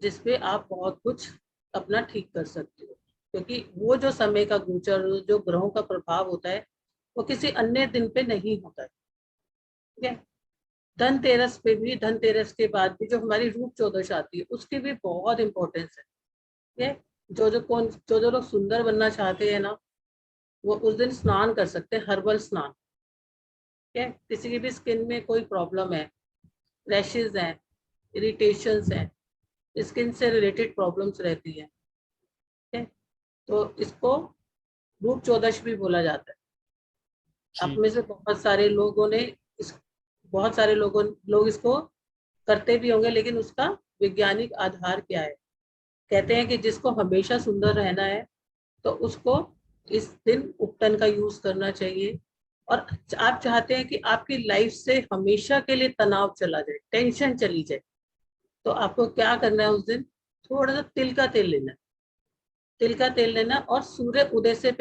जिसपे आप बहुत कुछ अपना ठीक कर सकते हो, क्योंकि वो जो समय का गोचर, जो ग्रहों का प्रभाव होता है, वो किसी अन्य दिन पे नहीं होता है। ठीक है। धनतेरस पे भी, धनतेरस के बाद भी जो हमारी रूप चौदश आती है, उसकी भी बहुत इंपॉर्टेंस है। ठीक है। जो लोग सुंदर बनना चाहते हैं ना, वो उस दिन स्नान कर सकते हैं, हर्बल स्नान। ठीक है। किसी की भी स्किन में कोई प्रॉब्लम है, रैशेज हैं, इरिटेशंस हैं, स्किन से रिलेटेड प्रॉब्लम्स रहती है, ठीक है, तो इसको रूप चौदश भी बोला जाता है। आप ठीक। में से बहुत सारे लोगों ने इस बहुत सारे लोग इसको करते भी होंगे, लेकिन उसका वैज्ञानिक आधार क्या है? कहते हैं कि जिसको हमेशा सुंदर रहना है तो उसको इस दिन उपटन का यूज करना चाहिए। और आप चाहते हैं कि आपकी लाइफ से हमेशा के लिए तनाव चला जाए, टेंशन चली जाए, तो आपको क्या करना है? उस दिन थोड़ा सा तिल का तेल लेना है। तिल का तेल लेना और सूर्य उदय से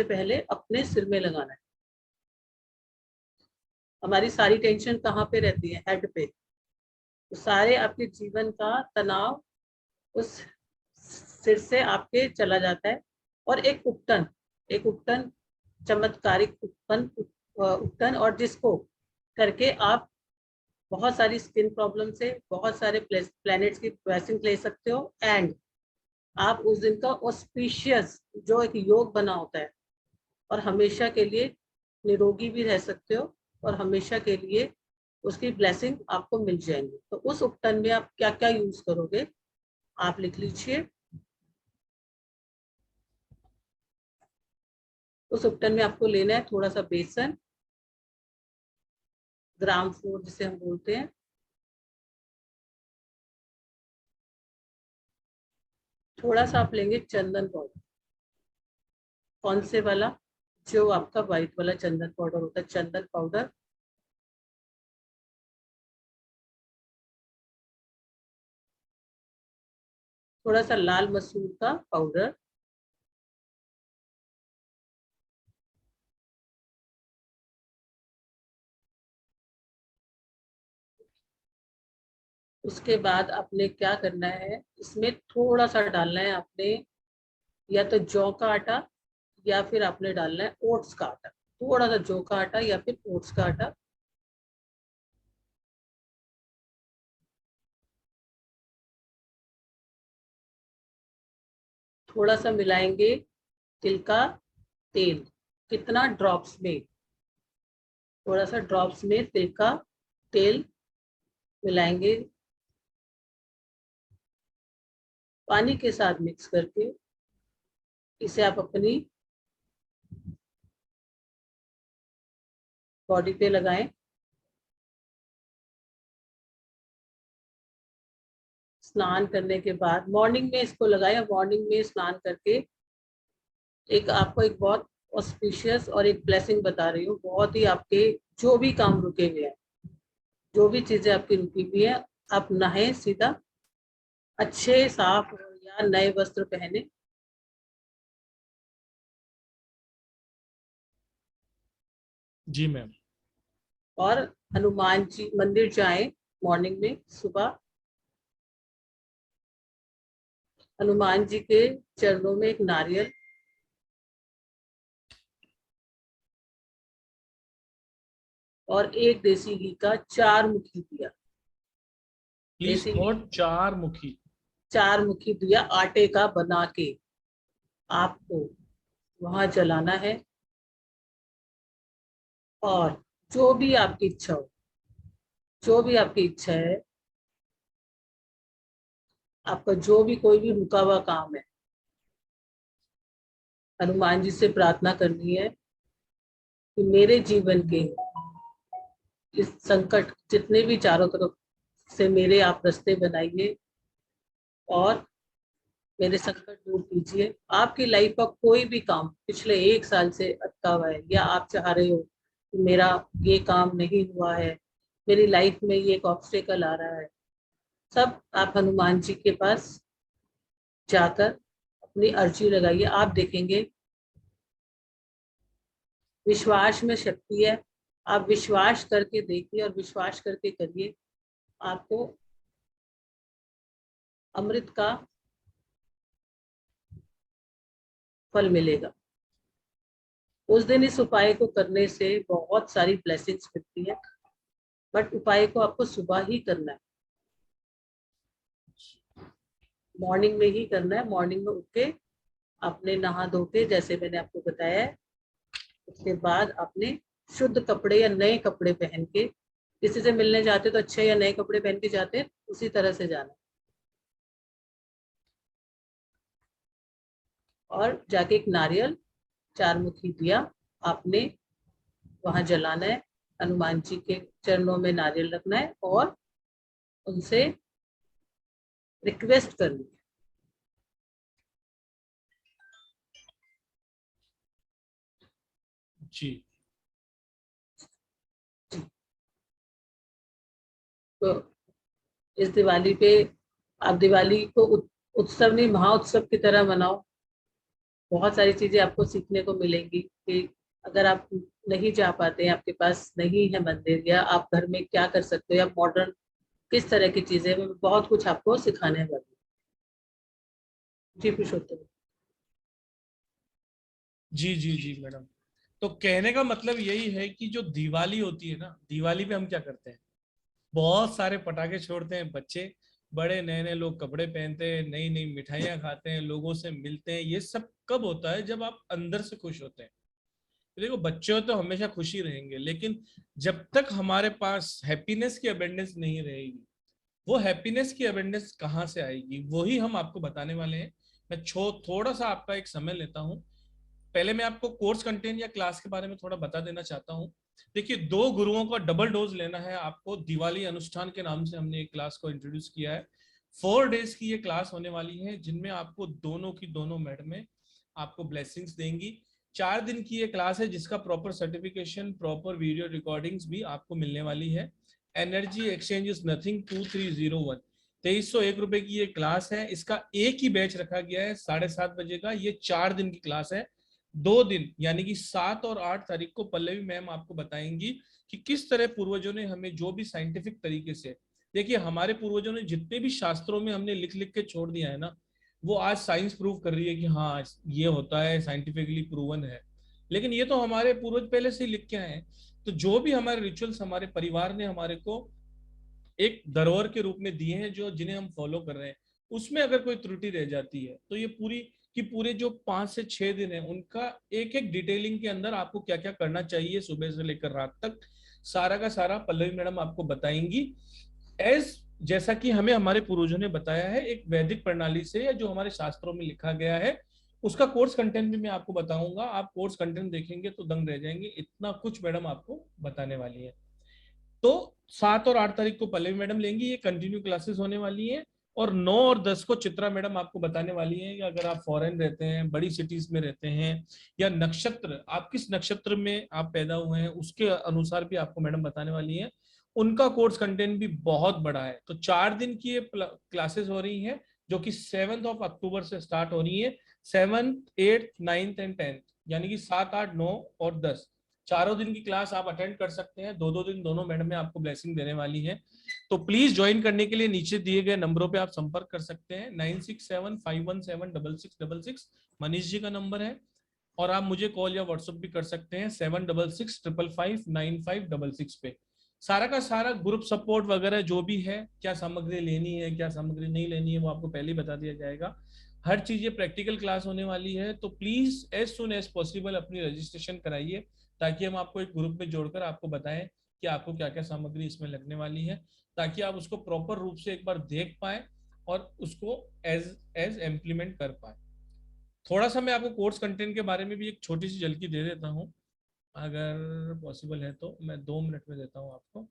पहले अपने सिर में लगाना है। हमारी सारी टेंशन कहाँ पे रहती है? हेड पे। तो सारे आपके जीवन का तनाव उस सिर से आपके चला जाता है। और एक उपटन चमत्कारिक उपटन, और जिसको करके आप बहुत सारी स्किन प्रॉब्लम से, बहुत सारे प्लैनेट्स की ब्लेसिंग ले सकते हो। एंड आप उस दिन का ऑस्पिशियस जो एक योग बना होता है, और हमेशा के लिए निरोगी भी रह सकते हो, और हमेशा के लिए उसकी ब्लेसिंग आपको मिल जाएंगी। तो उस उपटन में आप क्या क्या यूज करोगे, आप लिख लीजिए। उस उपटन में आपको लेना है थोड़ा सा बेसन, ग्राम फ्लोर जिसे हम बोलते हैं, थोड़ा सा आप लेंगे चंदन पाउडर। कौन से वाला? जो आपका व्हाइट वाला चंदन पाउडर होता है, चंदन पाउडर। थोड़ा सा लाल मसूर का पाउडर, उसके बाद आपने क्या करना है, इसमें थोड़ा सा डालना है आपने, या तो जौ का आटा या फिर आपने डालना है ओट्स का आटा। थोड़ा सा जौ का आटा या फिर ओट्स का आटा। थोड़ा सा मिलाएंगे तिल का तेल, कितना, ड्रॉप्स में, थोड़ा सा ड्रॉप्स में तिल का तेल मिलाएंगे, पानी के साथ मिक्स करके इसे आप अपनी बॉडी पे लगाएं। स्नान करने के बाद मॉर्निंग में इसको लगाएं। मॉर्निंग में स्नान करके एक आपको एक बहुत ऑस्पिशियस और एक ब्लेसिंग बता रही हूँ, बहुत ही आपके जो भी काम रुके हुए हैं, जो भी चीजें आपकी रुकी हुई है, आप नहाए सीधा, अच्छे साफ या नए वस्त्र पहने, जी मैम। और हनुमान जी मंदिर जाएं मॉर्निंग में सुबह। हनुमान जी के चरणों में एक नारियल और एक देसी घी का 4 मुखी दिया, प्लीज देसी घी नोट 4 मुखी। 4 मुखी दिया आटे का बना के आपको वहां जलाना है। और जो भी आपकी इच्छा हो, जो भी आपकी इच्छा है, आपका जो भी कोई भी रुका हुआ काम है, हनुमान जी से प्रार्थना करनी है कि मेरे जीवन के इस संकट जितने भी चारों तरफ से मेरे आप रास्ते बनाइए और मेरे संकट दूर कीजिए। आपकी लाइफ का कोई भी काम पिछले 1 साल से अटका हुआ है, या आप चाह रहे हो कि मेरा ये काम नहीं हुआ है, मेरी लाइफ में ये एक ऑब्स्टेकल आ रहा है, सब आप हनुमान जी के पास जाकर अपनी अर्जी लगाइए। आप देखेंगे, विश्वास में शक्ति है। आप विश्वास करके देखिए और विश्वास करके करिए, आपको अमृत का फल मिलेगा। उस दिन इस उपाय को करने से बहुत सारी ब्लेसिंग्स मिलती है, बट उपाय को आपको सुबह ही करना है, मॉर्निंग में ही करना है। मॉर्निंग में उठ के आपने नहा धो के, जैसे मैंने आपको बताया है, उसके बाद आपने शुद्ध कपड़े या नए कपड़े पहन के, किसी से मिलने जाते तो अच्छे या नए कपड़े पहन के जाते हैं, उसी तरह से जाना, और जाके एक नारियल 4 मुखी दिया आपने वहां जलाना है, हनुमान जी के चरणों में नारियल रखना है और उनसे रिक्वेस्ट करनी है। जी। तो इस दिवाली पे आप दिवाली को उत्सव नहीं, महाउत्सव की तरह मनाओ। बहुत सारी चीजें आपको सीखने को मिलेंगी कि अगर आप नहीं जा पाते हैं, आपके पास नहीं है मंदिर, या आप घर में क्या कर सकते हो, या मॉडर्न किस तरह की चीजें, मैं बहुत कुछ आपको सिखाने वाली हूँ। जी पुरुषोत्तम। जी जी जी मैडम। तो कहने का मतलब यही है कि जो दिवाली होती है ना, दिवाली पे हम क्या करते हैं, बहुत सारे पटाखे छोड़ते हैं बच्चे, बड़े नए नए लोग कपड़े पहनते हैं, नई नई मिठाइयाँ खाते हैं, लोगों से मिलते हैं। ये सब कब होता है? जब आप अंदर से खुश होते हैं। तो देखो, बच्चे हो तो हमेशा खुशी रहेंगे, लेकिन जब तक हमारे पास हैप्पीनेस की अबेंडेंस नहीं रहेगी, वो हैप्पीनेस की अबेंडेंस कहाँ से आएगी, वही हम आपको बताने वाले हैं। मैं थोड़ा सा आपका एक समय लेता हूँ। पहले मैं आपको कोर्स कंटेंट या क्लास के बारे में थोड़ा बता देना चाहता हूँ। देखिए, 2 गुरुओं का डबल डोज लेना है आपको। दिवाली अनुष्ठान के नाम से हमने एक क्लास को इंट्रोड्यूस किया है। 4 डेज की ये क्लास होने वाली है, जिनमें आपको दोनों की दोनों मैडमें आपको ब्लेसिंग्स देंगी। 4 दिन की ये क्लास है, जिसका proper certification, proper video recordings भी आपको मिलने वाली है। Energy exchange is nothing 2301। 2301 रुपए की ये क्लास है। इसका एक ही बैच रखा गया है 7:30 बजे का। ये 4 दिन की क्लास है। 2 दिन यानी कि 7 और 8 तारीख को पल्लवी मैम आपको बताएंगी कि किस तरह पूर्वजों ने हमें जो भी साइंटिफिक तरीके से देखिए हमारे पूर्वजों ने जितने भी शास्त्रों में हमने लिख लिख के छोड़ दिया है ना, वो आज साइंस प्रूव कर रही है कि हाँ ये होता है, साइंटिफिकली प्रूवन है। लेकिन ये तो हमारे पूर्वज पहले से ही लिख के आए हैं। तो जो भी हमारे रिचुअल्स हमारे परिवार ने हमारे को एक धरोहर के रूप में दिए हैं, जो जिन्हें हम फॉलो कर रहे हैं, उसमें अगर कोई त्रुटि रह जाती है तो ये पूरी कि पूरे जो 5 से 6 दिन है उनका एक एक डिटेलिंग के अंदर आपको क्या क्या करना चाहिए सुबह से लेकर रात तक, सारा का सारा पल्लवी मैडम आपको बताएंगी। एज जैसा कि हमें हमारे पूर्वजों ने बताया है, एक वैदिक प्रणाली से, या जो हमारे शास्त्रों में लिखा गया है, उसका कोर्स कंटेंट भी मैं आपको बताऊंगा। आप कोर्स कंटेंट देखेंगे तो दंग रह जाएंगे, इतना कुछ मैडम आपको बताने वाली है। तो 7 और 8 तारीख को पल्लवी मैडम लेंगी, ये कंटिन्यू क्लासेस होने वाली है। और 9 और 10 को चित्रा मैडम आपको बताने वाली है कि अगर आप फॉरेन रहते हैं, बड़ी सिटीज में रहते हैं, या नक्षत्र आप किस नक्षत्र में आप पैदा हुए हैं उसके अनुसार भी आपको मैडम बताने वाली है। उनका कोर्स कंटेंट भी बहुत बड़ा है। तो 4 दिन की ये क्लासेस हो रही हैं, जो कि 7 अक्टूबर से स्टार्ट हो रही है। 7th, 8th, 9th and 10th, यानी कि 7, 8, 9 और 10 चारों दिन की क्लास आप अटेंड कर सकते हैं। 2-2 दिन दोनों मैडम में आपको ब्लेसिंग देने वाली है। तो प्लीज ज्वाइन करने के लिए नीचे दिए गए नंबरों पे आप संपर्क कर सकते हैं। 9675176666 मनीष जी का नंबर है। और आप मुझे कॉल या व्हाट्सएप भी कर सकते हैं 7665559566 पे। सारा का सारा ग्रुप सपोर्ट वगैरह जो भी है, क्या सामग्री लेनी है क्या सामग्री नहीं लेनी है, वो आपको पहले ही बता दिया जाएगा। हर चीज ये प्रैक्टिकल क्लास होने वाली है। तो please as soon as possible अपनी रजिस्ट्रेशन कराइए, ताकि हम आपको एक ग्रुप में जोड़कर आपको बताएं कि आपको क्या क्या सामग्री इसमें लगने वाली है, ताकि आप उसको प्रॉपर रूप से एक बार देख पाए और उसको एज एज इम्प्लीमेंट कर पाए। थोड़ा सा मैं आपको कोर्स कंटेंट के बारे में भी एक छोटी सी झलकी दे देता हूँ, अगर पॉसिबल है तो मैं 2 मिनट में देता हूँ आपको।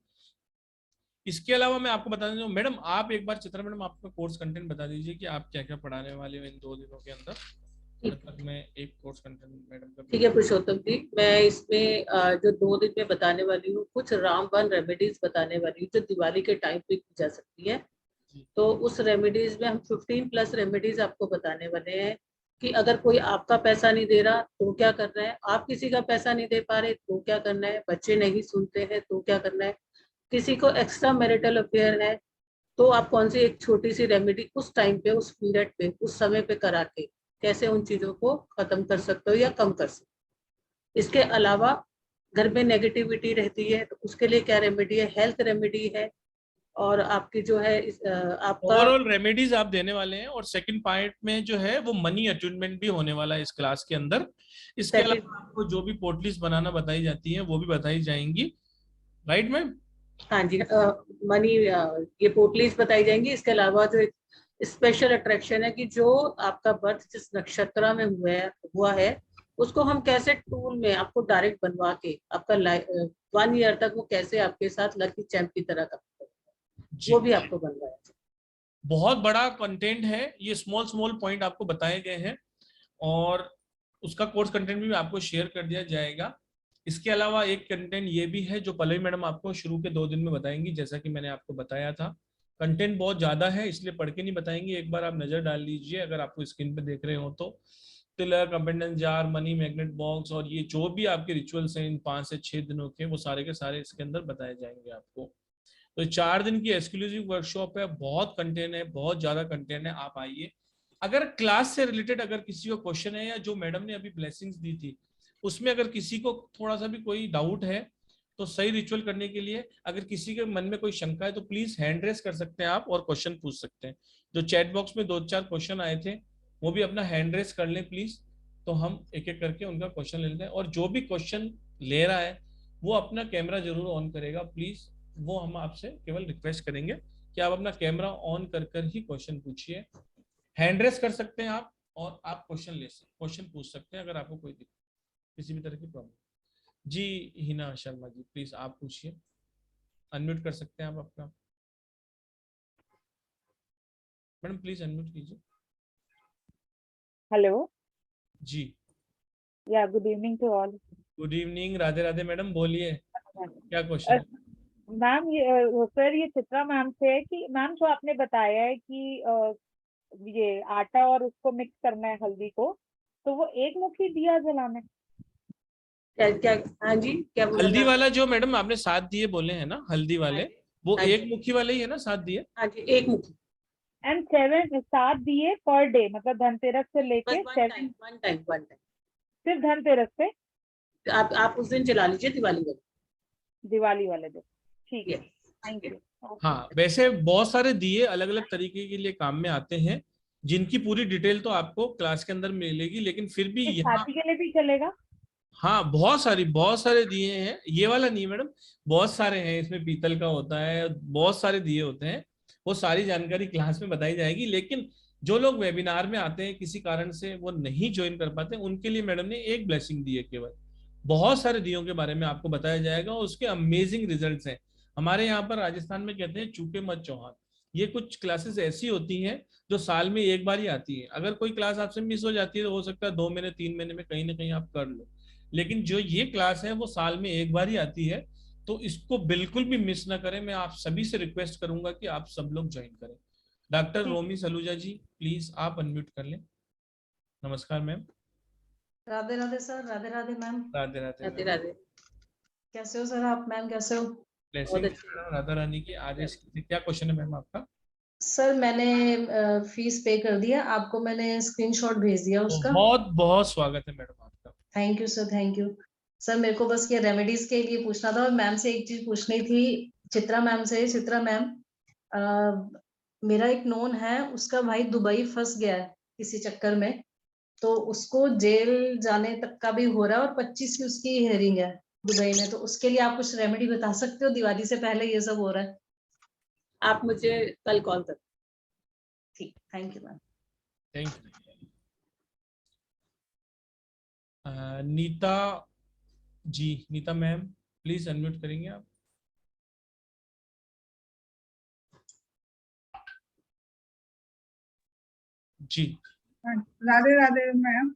इसके अलावा मैं आपको बता दूं मैडम, आप एक बार चित्रा मैडम आपका कोर्स कंटेंट बता दीजिए कि आप क्या क्या पढ़ाने वाले हो इन 2 दिनों के अंदर, जब तक मैं एक कोर्स कंटेंट मैडम का। ठीक है पुरुषोत्तम जी, मैं इसमें जो 2 दिन में बताने वाली हूँ, कुछ रामबाण रेमेडीज बताने वाली हूँ जो दिवाली के टाइम पे की जा सकती है। तो उस रेमेडीज में हम 15+ रेमेडीज आपको बताने वाले हैं कि अगर कोई आपका पैसा नहीं दे रहा तो क्या करना है, आप किसी का पैसा नहीं दे पा रहे तो क्या करना है, बच्चे नहीं सुनते हैं तो क्या करना है, किसी को एक्स्ट्रा मैरिटल अफेयर है तो आप कौन सी एक छोटी सी रेमेडी उस टाइम पे, उस पीरियड पे, उस समय पे करा के कैसे उन चीजों को खत्म कर सकते हो या कम कर सकते हो। इसके अलावा घर में नेगेटिविटी रहती है तो उसके लिए क्या रेमेडी है, हेल्थ रेमेडी है। और आपकी जो है आपका ओवरऑल रेमेडीज आप देने वाले हैं। और सेकंड पार्ट में जो है वो मनी अटूनमेंट भी होने वाला है इस क्लास के अंदर। इसके अलावा आपको जो भी पोटलीज बनाना बताई जाती है वो भी बताई जाएंगी, राइट मैम? हाँ जी, मनी ये पोटलीज बताई जाएंगी। इसके अलावा जो स्पेशल अट्रैक्शन है कि जो आपका बर्थ जिस नक्षत्र में हुआ है उसको हम कैसे टूल में आपको डायरेक्ट बनवा के आपका 1 ईयर तक वो कैसे आपके साथ लकी चैंप की तरह का वो भी आपको बनवाया। बहुत बड़ा कंटेंट है ये, स्मॉल स्मॉल पॉइंट आपको बताए गए हैं और उसका कोर्स कंटेंट भी आपको शेयर कर दिया जाएगा। इसके अलावा एक कंटेंट ये भी है जो पल्लवी मैडम आपको शुरू के 2 दिन में बताएंगी। जैसा कि मैंने आपको बताया था, कंटेंट बहुत ज्यादा है इसलिए पढ़ के नहीं बताएंगे, एक बार आप नजर डाल लीजिए अगर आपको स्क्रीन पे देख रहे हो तो। Tilak, abundance jar, money magnet box और ये जो भी आपके रिचुअल्स हैं इन 5 से 6 दिनों के, वो सारे के सारे इसके अंदर बताए जाएंगे आपको। तो 4 दिन की एक्सक्लूसिव वर्कशॉप है, बहुत कंटेंट है, बहुत ज्यादा कंटेंट है। आप आइए। अगर क्लास से रिलेटेड अगर किसी को क्वेश्चन है, या जो मैडम ने अभी ब्लेसिंग्स दी थी उसमें अगर किसी को थोड़ा सा भी कोई डाउट है, तो सही रिचुअल करने के लिए अगर किसी के मन में कोई शंका है तो प्लीज हैंड रेस कर सकते हैं आप और क्वेश्चन पूछ सकते हैं। जो चैट बॉक्स में 2-4 क्वेश्चन आए थे वो भी अपना हैंड रेस कर लें प्लीज, तो हम एक एक करके उनका क्वेश्चन ले लेते हैं। और जो भी क्वेश्चन ले रहा है वो अपना कैमरा जरूर ऑन करेगा प्लीज, वो हम आपसे केवल रिक्वेस्ट करेंगे कि आप अपना कैमरा ऑन कर कर ही क्वेश्चन पूछिए। हैंड रेस कर सकते हैं आप और आप क्वेश्चन पूछ सकते हैं अगर आपको कोई किसी भी तरह की प्रॉब्लम। जी हिना शर्मा जी प्लीज आप पूछिए, अनम्यूट कर सकते हैं आप अपना। मैडम प्लीज अनम्यूट कीजिए। हेलो जी या good evening to all. Good evening, Radhe Radhe madam, बोलिए क्या क्वेश्चन है? मैम सर ये चित्रा मैम से है कि मैम जो आपने बताया है कि ये आटा और उसको मिक्स करना है हल्दी को, तो वो एक मुट्ठी दिया जलाना है क्या क्या हाँ जी क्या बोला हल्दी वाला जो मैडम आपने 7 दिए बोले हैं ना, हल्दी वाले, वो हाँ एक जी। मुखी वाले ही है ना, 7 दिए? हाँ जी, एक मुखी। एंड 7 दिए पर डे, मतलब धनतेरस से बस लेके one 7, time, one time, one time. सिर्फ धनतेरस से आप उस दिन जला लीजिए, दिवाली वाले। दिवाली वाले दिन। ठीक है, थैंक यस। यू। ओके। हाँ, वैसे बहुत सारे दिए अलग अलग तरीके के लिए काम में आते हैं, जिनकी पूरी डिटेल तो आपको क्लास के अंदर मिलेगी, लेकिन फिर भी इस यहाँ, शादी के लिए भी चलेगा? हाँ बहुत सारे दिए हैं, ये वाला नहीं मैडम, बहुत सारे हैं, इसमें पीतल का होता है, बहुत सारे दिए होते हैं। वो सारी जानकारी क्लास में बताई जाएगी, लेकिन जो लोग वेबिनार में आते हैं किसी कारण से वो नहीं ज्वाइन कर पाते, उनके लिए मैडम ने एक ब्लेसिंग दी है केवल। बहुत सारे दियों के बारे में आपको बताया जाएगा और उसके अमेजिंग रिजल्ट्स हैं। हमारे यहाँ पर राजस्थान में कहते हैं चूके मत चौहान। ये कुछ क्लासेस ऐसी होती हैं जो साल में एक बार ही आती है। अगर कोई क्लास आपसे मिस हो जाती है तो हो सकता है 2 महीने 3 महीने में कहीं ना कहीं आप कर लो, लेकिन जो ये क्लास है वो साल में एक बार ही आती है, तो इसको बिल्कुल भी मिस ना करें। मैं आप सभी से रिक्वेस्ट करूंगा कि आप सब लोग ज्वाइन करें। डॉक्टर ठीक। रोमी सलूजा जी, प्लीज आप अनम्यूट कर लें। नमस्कार ma'am. Radhe Radhe sir, Radhe Radhe ma'am. Radhe Radhe Radhe ma'am. Radhe. कैसे हो सर आप? मैम कैसे हो? ब्लेसिंग बहुत अच्छे। राधा रानी की। आज क्या क्वेश्चन है मैम आपका? सर मैंने फीस पे कर दिया आपको, मैंने स्क्रीनशॉट भेज दिया उसका। बहुत बहुत स्वागत है मैडम आपका। Thank you sir, thank you sir. मेरे को बस ये रेमेडीज के लिए पूछना था, और मैम से एक चीज पूछनी थी, चित्रा मैम से। चित्रा मैम, मेरा एक नोन है, उसका भाई दुबई फंस गया है किसी चक्कर में, तो उसको जेल जाने तक का भी हो रहा है, और 25 की उसकी हेयरिंग है दुबई में। तो उसके लिए आप कुछ रेमेडी बता सकते हो? दिवाली से पहले ये सब हो रहा है। आप मुझे कल कॉल कर। ठीक, thank you ma'am. Thank you. Neeta ji, Neeta ma'am please unmute करेंगे आप? जी। राधे राधे मैम।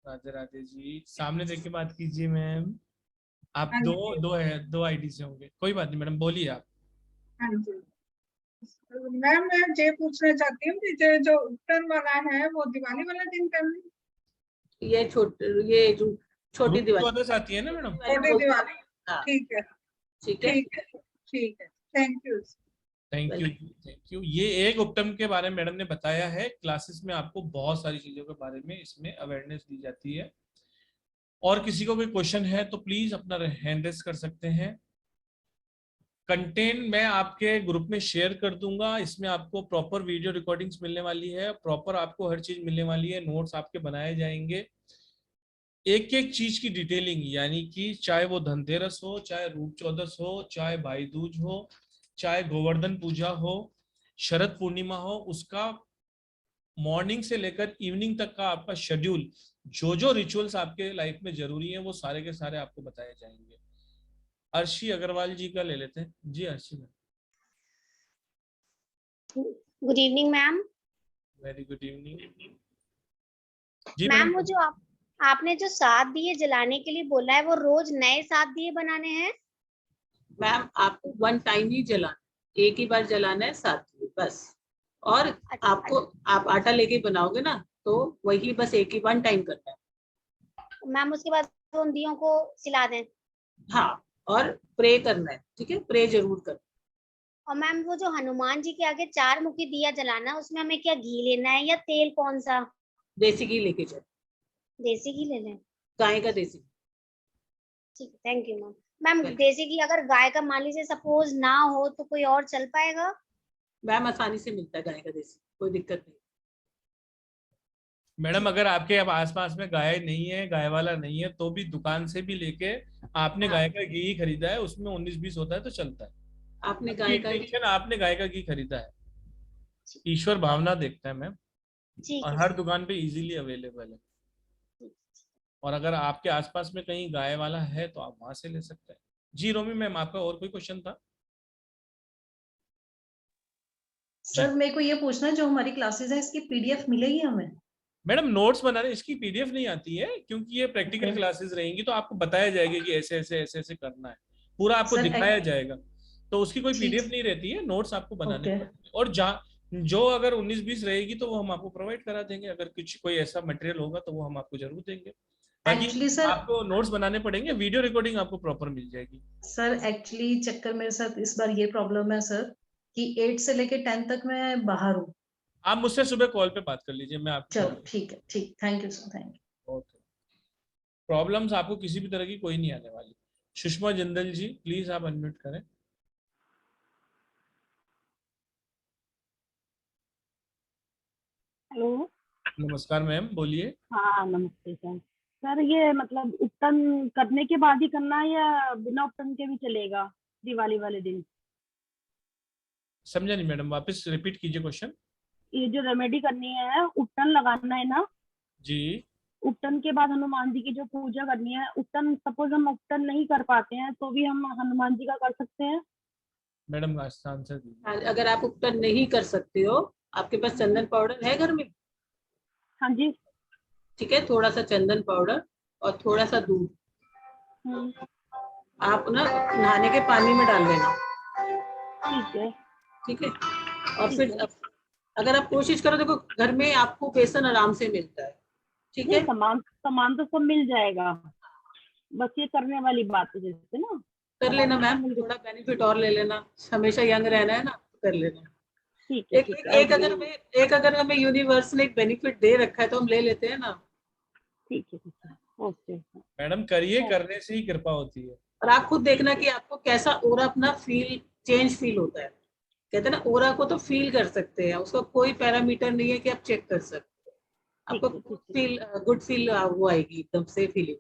राधे राधे जी, सामने देख के बात कीजिए मैम। आप हाँ दो जी, दो है, दो आईडी से होंगे, कोई बात नहीं मैडम, बोलिए आप। हाँ जी मैम। मैं ये पूछना चाहती हूँ कि जो उत्तर वाला है वो दिवाली वाला दिन करना है? ये जो छोटी रूप दिवाली, 14 आती है ना मैडम? छोटी दिवाली। हाँ ठीक है, ठीक है। ठीक है, ठीक है। Thank you. Thank you, thank you. ये एक उपटम के बारे में मैडम ने बताया है। क्लासेस में आपको बहुत सारी चीजों के बारे में इसमें अवेयरनेस दी जाती है। और किसी को कोई क्वेश्चन है तो प्लीज अपना हैंड रेस कर सकते हैं। कंटेंट मैं आपके ग्रुप में शेयर कर दूंगा, इसमें आपको प्रॉपर वीडियो रिकॉर्डिंग्स मिलने वाली है, प्रॉपर आपको हर चीज मिलने वाली है, नोट्स आपके बनाए जाएंगे, एक एक चीज की डिटेलिंग, यानी कि चाहे वो धनतेरस हो, चाहे रूप चौदस हो, चाहे भाई दूज हो, चाहे गोवर्धन पूजा हो, शरद पूर्णिमा हो, उसका मॉर्निंग से लेकर इवनिंग तक का आपका शेड्यूल, जो जो रिचुअल्स आपके लाइफ में जरूरी है वो सारे के सारे आपको बताए जाएंगे। अर्शी अग्रवाल जी का ले लेते हैं। जी Arshi ma'am. Good evening ma'am. Very good evening जी मैम, मैडम। वो जो आपने जो 7 दिए जलाने के लिए बोला है, वो रोज नए 7 दिए बनाने हैं? मैम आपको वन टाइम ही जलाना, एक ही बार जलाना है, 7 दिए बस। और अच्छा, आपको, आप आटा लेके बनाओगे ना, तो वही बस एक ही वन टाइम करना है। मैम उसके बाद उन दियों को सिला दें? हाँ, और प्रे करना है, ठीक है, प्रे जरूर करना। और मैम वो जो हनुमान जी के आगे 4 मुखी दिया जलाना है, उसमें हमें क्या घी लेना है या तेल, कौन सा? देसी घी लेके जाए, देसी घी ले लें? गाय का देसी। ठीक है, थैंक यू मैम। मैम देसी घी अगर गाय का मान लीजिए सपोज ना हो तो कोई और चल पाएगा? मैम आसानी से मिलता है गाय का देसी, कोई दिक्कत नहीं। मैडम अगर आपके अब आसपास में गाय नहीं है, गाय वाला नहीं है, तो भी दुकान से भी लेके आपने हाँ। गाय का घी ही खरीदा है, उसमें 19-20 होता है तो चलता है। आपने गाय का इंटेंशन आपने गाय का घी खरीदा है, ईश्वर भावना देखता है मैम, ठीक और है हर सर। दुकान पे इजीली अवेलेबल है। और अगर आपके आसपास में कहीं गाय वाला है तो आप वहां से ले सकते हैं। जी रोमी मैम, आपका और कोई क्वेश्चन था? सर मेरे को ये पूछना है, जो हमारी क्लासेस है इसकी पीडीएफ मिलेगी हमें? मैडम नोट्स बनाने इसकी पीडीएफ नहीं आती है, क्योंकि ये प्रैक्टिकल Okay. क्लासेस रहेंगी, तो आपको बताया जाएगा कि ऐसे ऐसे ऐसे ऐसे करना है, पूरा आपको सर, दिखाया जाएगा। तो उसकी कोई ठीक। पीडीएफ नहीं रहती है, नोट्स आपको बनाने Okay. पड़ते हैं। और जो अगर 19-20 रहेगी तो वो हम आपको प्रोवाइड करा देंगे, अगर कुछ कोई ऐसा मटेरियल होगा तो वो हम आपको जरूर देंगे। बाकी एक्चुअली सर, आपको नोट्स बनाने पड़ेंगे, वीडियो रिकॉर्डिंग आपको प्रॉपर मिल जाएगी। सर एक्चुअली चक्कर मेरे साथ इस बार ये प्रॉब्लम है सर कि 8 से लेके 10 तक मैं बाहर हूँ। आप मुझसे सुबह कॉल पे बात कर लीजिए, मैं आपको चलो ठीक है, ठीक, thank you sir, thank you. Okay. Problems आपको किसी भी तरह की कोई नहीं आने वाली। सुषमा जिंदल जी प्लीज आप अनम्यूट करें। हेलो। नमस्कार मैम, बोलिए। हाँ नमस्ते सर। सर ये मतलब उपटन करने के बाद ही करना है या बिना उपटन के भी चलेगा दिवाली वाले दिन? समझा नहीं मैडम, वापस रिपीट कीजिए क्वेश्चन। ये जो रेमेडी करनी है, उपटन लगाना है ना? जी। उपटन के बाद हनुमान जी की जो पूजा करनी है, उपटन सपोज हम उपटन नहीं कर पाते हैं तो भी हम हनुमान जी का कर सकते हैं? मैडम आंसर दीजिए। अगर आप उपटन नहीं कर सकते हो, आपके पास चंदन पाउडर है घर में? हाँ जी। ठीक है, थोड़ा सा चंदन पाउडर और थोड़ा सा दूध आप ना नहाने के पानी में डाल देना। ठीक है। ठीक है, और फिर अगर आप कोशिश करो, देखो घर में आपको बेसन आराम से मिलता है। ठीक है, सामान तो सब मिल जाएगा, बस ये करने वाली बात है जैसे ना। कर लेना मैम, थोड़ा बेनिफिट और ले लेना, हमेशा यंग रहना है ना, कर लेना। ठीक है, ठीक है। एक अगर हमें यूनिवर्स ने एक बेनिफिट दे रखा है तो हम ले लेते हैं ना। ठीक है, ठीक है, ओके। मैडम करिए, करने से ही कृपा होती है। और आप खुद देखना कि आपको कैसा ओरा अपना चेंज फील होता है। कहते हैं ना, ओरा को तो फील कर सकते हैं, उसका कोई पैरामीटर नहीं है कि आप चेक कर सकते हो। आपको गुड फील वो आएगी, एकदम से फीलिंग।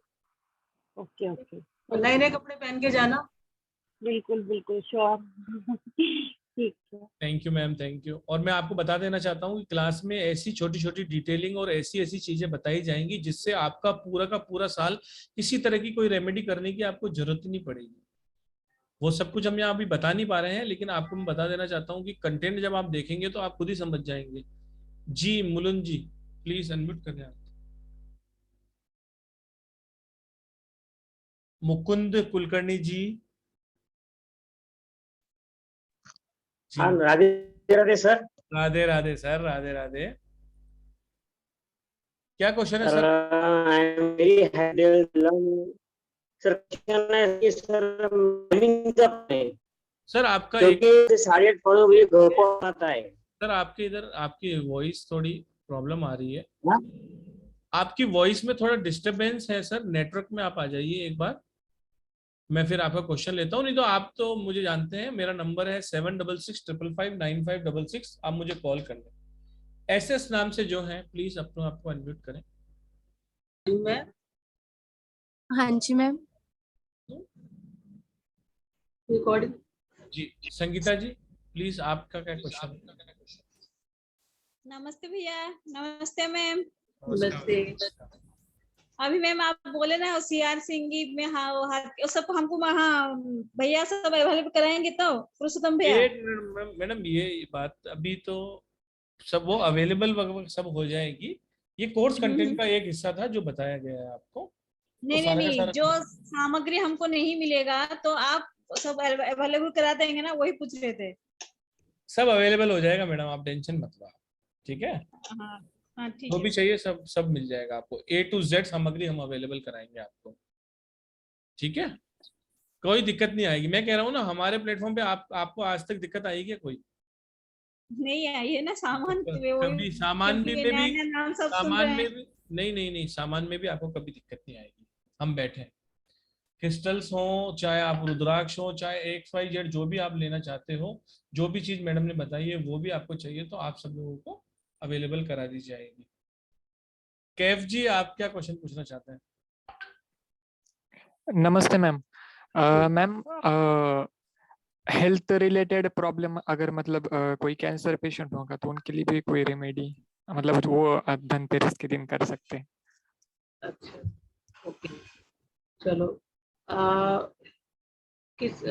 Okay okay. नए नए कपड़े पहन के जाना। बिल्कुल बिल्कुल श्योर। ठीक है। Thank you ma'am, thank you. और मैं आपको बता देना चाहता हूँ कि क्लास में ऐसी छोटी छोटी डिटेलिंग और ऐसी ऐसी चीजें बताई जाएंगी जिससे आपका पूरा का पूरा साल किसी तरह की कोई रेमेडी करने की आपको जरूरत ही नहीं पड़ेगी। वो सब कुछ हम यहाँ अभी बता नहीं पा रहे हैं, लेकिन आपको मैं बता देना चाहता हूँ कि कंटेंट जब आप देखेंगे तो आप खुद ही समझ जाएंगे। जी मुलुन जी प्लीज अनम्यूट करें आप। मुकुंद कुलकर्णी जी। जी हाँ, राधे राधे सर। राधे राधे सर, राधे राधे। क्या क्वेश्चन है sir, sir? I am very happy learn. Sir question है कि सर मॉर्निंग कब है, सर आपका एक क्योंकि 8:30 पौने बजे घर को आता है। सर आपके इधर आपकी वॉइस थोड़ी प्रॉब्लम आ रही है। हाँ? आपकी वॉइस में थोड़ा डिस्टरबेंस है सर, नेटवर्क में आप आ जाइए एक बार। मैं फिर आपका क्वेश्चन लेता हूँ, नहीं तो आप तो मुझे जानते हैं, मेरा नंबर है 7665559566। आप मुझे कॉल कर लें। एसएस नाम से जो है, प्लीज अपने आपको अनम्यूट करें। मैं हाँ जी मैम। रिकॉर्डिंग। जी संगीता जी प्लीज आपका क्या क्वेश्चन है? नमस्ते भैया। नमस्ते मैम। नमस्ते। अभी मैम आप बोले ना होशियार सिंगी में, हाँ वो सब हमको हाँ भैया सब अवेलेबल कराएंगे तो पुरुषोत्तम भैया। मैडम ये बात अभी तो सब वो अवेलेबल सब हो जाएगी। ये कोर्स कंटेंट का एक हिस्सा था जो बताया गया है आपको। नहीं नहीं नहीं, जो सामग्री हमको नहीं मिलेगा तो आप सब अवेलेबल करा देंगे ना, वही पूछ रहे थे। सब अवेलेबल हो जाएगा मैडम, आप टेंशन मत लो। ठीक है, हाँ हाँ ठीक जो है। भी चाहिए सब सब मिल जाएगा आपको। A to Z सामग्री हम अवेलेबल कराएंगे आपको। ठीक है, कोई दिक्कत नहीं आएगी। मैं कह रहा हूँ ना, हमारे प्लेटफॉर्म पे आपको आज तक दिक्कत आई क्या कोई? नहीं आई है ना सामान, कभी सामान क्योंकि में नया भी नया नाम सब सुन सामान रहे में हैं। भी नहीं नहीं नहीं, सामान में भी आपको कभी दिक्कत नहीं आएगी। हम बैठे हैं। क्रिस्टल्स हो, चाहे आप रुद्राक्ष हो, चाहे XYZ जो भी आप लेना चाहते हो, जो भी चीज मैडम ने बताई है वो भी आपको चाहिए तो आप सब लोगों को अवेलेबल करा दी जाएगी। कैफ जी आप क्या क्वेश्चन पूछना चाहते हैं? नमस्ते ma'am. Ma'am health related problem अगर मतलब कोई कैंसर पेशेंट होगा तो उनके लिए भी कोई रेमेडी मतलब वो धनतेरस के दिन कर सकते हैं? अच्छा, ओके, चलो। किस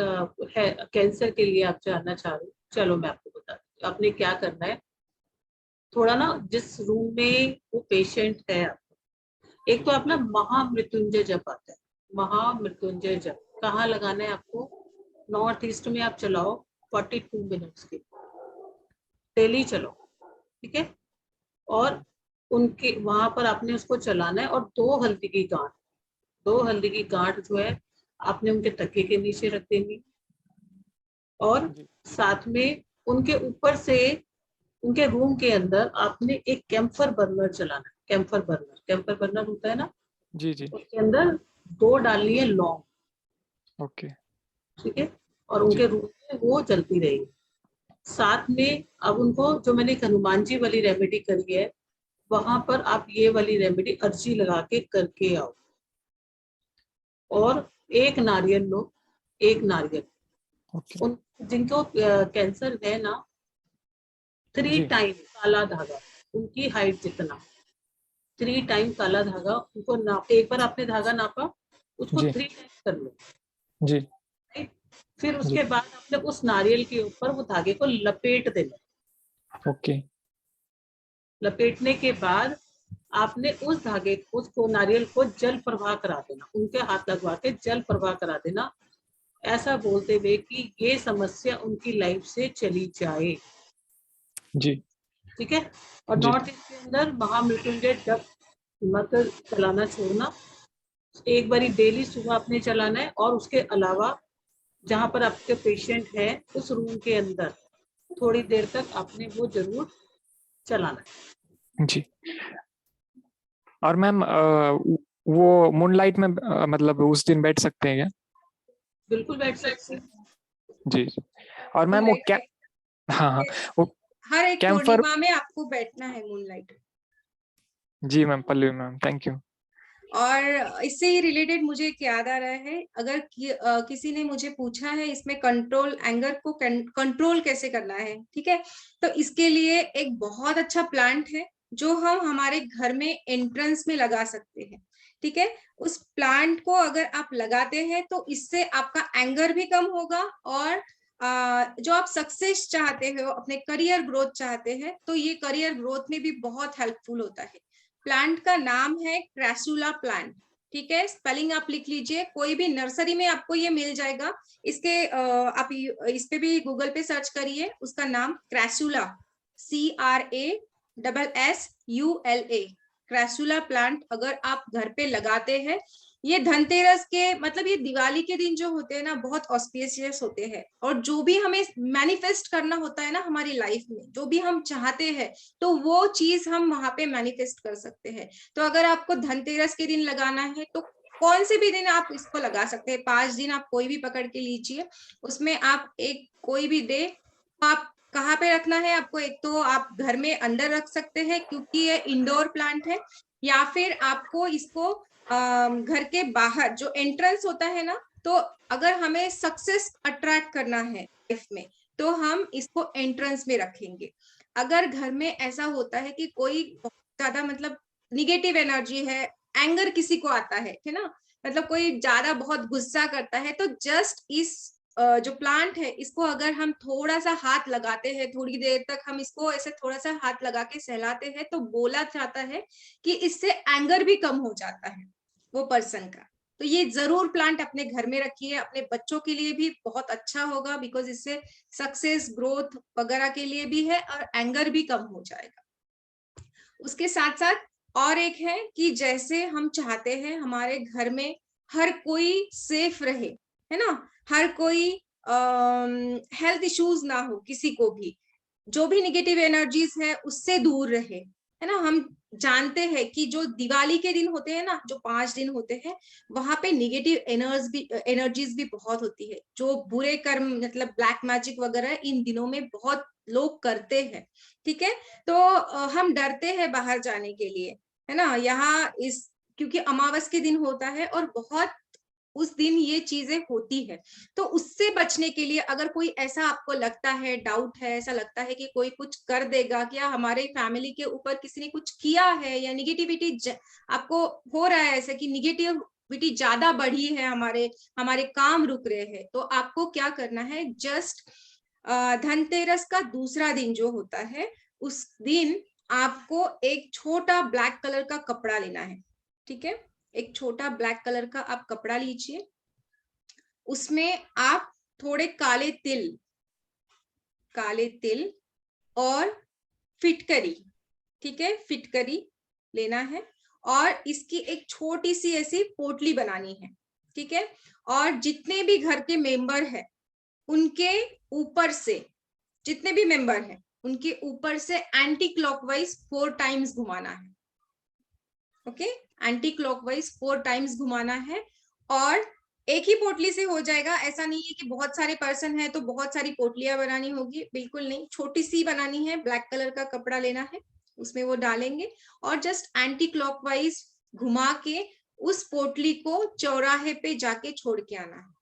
है कैंसर के लिए आप जानना चाह रहे हो? चलो मैं आपको बताती हूँ आपने क्या करना है। थोड़ा ना जिस रूम में वो पेशेंट है, एक तो अपना महामृत्युंजय जप आता है। महामृत्युंजय जप कहाँ लगाना है आपको? नॉर्थ ईस्ट में आप चलाओ 42 मिनट्स के डेली चलो। ठीक है, और उनके वहां पर आपने उसको चलाना है और 2 हल्दी की गांठ 2 हल्दी की गांठ जो है आपने उनके तकिए के नीचे रख देनी, और साथ में उनके ऊपर से उनके रूम के अंदर आपने एक कैम्फर बर्नर चलाना है। कैम्फर बर्नर होता है ना, जी जी। उसके अंदर 2 डालनी है लौंग। ओके। ठीक है, और उनके रूम में वो जलती रहेगी। साथ में अब उनको जो मैंने एक हनुमान जी वाली रेमेडी करी है, वहां पर आप ये वाली रेमेडी अर्जी लगा के करके आओ। और 1 नारियल लो, 1 नारियल। ओके। उन जिनको कैंसर है ना, 3 टाइम काला धागा, उनकी हाइट जितना 3 टाइम काला धागा उनको नाप, एक बार आपने धागा नापा उसको 3 टाइम कर लो जी। राइट। फिर उसके बाद आपने उस नारियल के ऊपर वो धागे को लपेट देना। ओके। लपेटने के बाद आपने उस धागे उसको नारियल को जल प्रवाह करा देना, उनके हाथ लगवा के जल प्रवाह करा देना, ऐसा बोलते हुए कि ये समस्या उनकी लाइफ से चली जाए। जी। ठीक है, और नॉर्थ ईस्ट के अंदर महामृत्युंजय जप मत चलाना छोड़ना, एक बारी डेली सुबह आपने चलाना है। और उसके अलावा जहां पर आपके पेशेंट है उस रूम के अंदर थोड़ी देर तक आपने वो जरूर चलाना है। जी। और मैम वो मूनलाइट में मतलब उस दिन बैठ सकते हैं क्या? बिल्कुल बैठ सकते हैं जी। और मैम वो क्या, हाँ हाँ, वो हर एक कैम्फर, पूर्णिमा में आपको बैठना है मूनलाइट। जी ma'am, Pallavi ma'am, thank you. और इससे ही रिलेटेड मुझे एक याद आ रहा है, अगर किसी ने मुझे पूछा है इसमें कंट्रोल, एंगर को कंट्रोल कैसे करना है, ठीक है, तो इसके लिए एक बहुत अच्छा प्लांट है जो हम हमारे घर में एंट्रेंस में लगा सकते हैं। ठीक है, उस प्लांट को अगर आप लगाते हैं तो इससे आपका एंगर भी कम होगा, और जो आप सक्सेस चाहते हो, अपने करियर ग्रोथ चाहते हैं, तो ये करियर ग्रोथ में भी बहुत हेल्पफुल होता है। प्लांट का नाम है क्रैसुला प्लांट। ठीक है, स्पेलिंग आप लिख लीजिए, कोई भी नर्सरी में आपको ये मिल जाएगा। इसके आप इस पे भी गूगल पे सर्च करिए, उसका नाम क्रैसुला, CRASSULA, क्रैसुला प्लांट अगर आप घर पे लगाते हैं, ये धनतेरस के मतलब ये दिवाली के दिन जो होते हैं ना, बहुत ऑस्पिशियस होते हैं। और जो भी हमें मैनिफेस्ट करना होता है ना हमारी लाइफ में, जो भी हम चाहते हैं, तो वो चीज हम वहां पे मैनिफेस्ट कर सकते हैं। तो अगर आपको धनतेरस के दिन लगाना है तो कौन से भी दिन आप इसको लगा सकते हैं, 5 दिन आप कोई भी पकड़ के लीजिए, उसमें आप एक कोई भी डे, आप कहाँ पे रखना है आपको, एक तो आप घर में अंदर रख सकते हैं क्योंकि ये इंडोर प्लांट है, या फिर आपको इसको घर के बाहर जो एंट्रेंस होता है ना, तो अगर हमें सक्सेस अट्रैक्ट करना है लाइफ में तो हम इसको एंट्रेंस में रखेंगे। अगर घर में ऐसा होता है कि कोई बहुत ज्यादा मतलब निगेटिव एनर्जी है, एंगर किसी को आता है ना, मतलब कोई ज्यादा बहुत गुस्सा करता है, तो जस्ट इस जो प्लांट है इसको अगर हम थोड़ा सा हाथ लगाते हैं, थोड़ी देर तक हम इसको ऐसे थोड़ा सा हाथ लगा के सहलाते हैं, तो बोला जाता है कि इससे एंगर भी कम हो जाता है वो पर्सन का। तो ये जरूर प्लांट अपने घर में रखिए, अपने बच्चों के लिए भी बहुत अच्छा होगा, बिकॉज इससे सक्सेस ग्रोथ वगैरह के लिए भी है और एंगर भी कम हो जाएगा। उसके साथ साथ और एक है कि जैसे हम चाहते हैं हमारे घर में हर कोई सेफ रहे, है ना, हर कोई हेल्थ इश्यूज ना हो, किसी को भी जो भी निगेटिव एनर्जीज है उससे दूर रहे, है ना। हम जानते हैं कि जो दिवाली के दिन होते हैं ना, जो 5 दिन होते हैं, वहां पे निगेटिव एनर्जीज भी बहुत होती है, जो बुरे कर्म मतलब ब्लैक मैजिक वगैरह इन दिनों में बहुत लोग करते हैं। ठीक है, तो हम डरते हैं बाहर जाने के लिए, है ना, यहाँ इस क्योंकि अमावस के दिन होता है और बहुत उस दिन ये चीजें होती है। तो उससे बचने के लिए अगर कोई ऐसा आपको लगता है, डाउट है, ऐसा लगता है कि कोई कुछ कर देगा क्या, हमारे फैमिली के ऊपर किसी ने कुछ किया है, या निगेटिविटी आपको हो रहा है ऐसा कि निगेटिविटी ज्यादा बढ़ी है, हमारे काम रुक रहे हैं, तो आपको क्या करना है, जस्ट धनतेरस का दूसरा दिन जो होता है, उस दिन आपको एक छोटा ब्लैक कलर का कपड़ा लेना है। ठीक है, एक छोटा ब्लैक कलर का आप कपड़ा लीजिए, उसमें आप थोड़े काले तिल और फिटकरी, ठीक है, फिटकरी लेना है, और इसकी एक छोटी सी ऐसी पोटली बनानी है, ठीक है। और जितने भी घर के मेंबर है उनके ऊपर से, जितने भी मेंबर हैं उनके ऊपर से एंटी क्लॉकवाइज 4 टाइम्स घुमाना है। ओके, एंटी क्लॉकवाइज 4 टाइम्स घुमाना है। और एक ही पोटली से हो जाएगा, ऐसा नहीं है कि बहुत सारे पर्सन है तो बहुत सारी पोटलियां बनानी होगी, बिल्कुल नहीं, छोटी सी बनानी है। ब्लैक कलर का कपड़ा लेना है, उसमें वो डालेंगे और जस्ट एंटी क्लॉकवाइज घुमा के उस पोटली को चौराहे पे जाके छोड़ के आना है।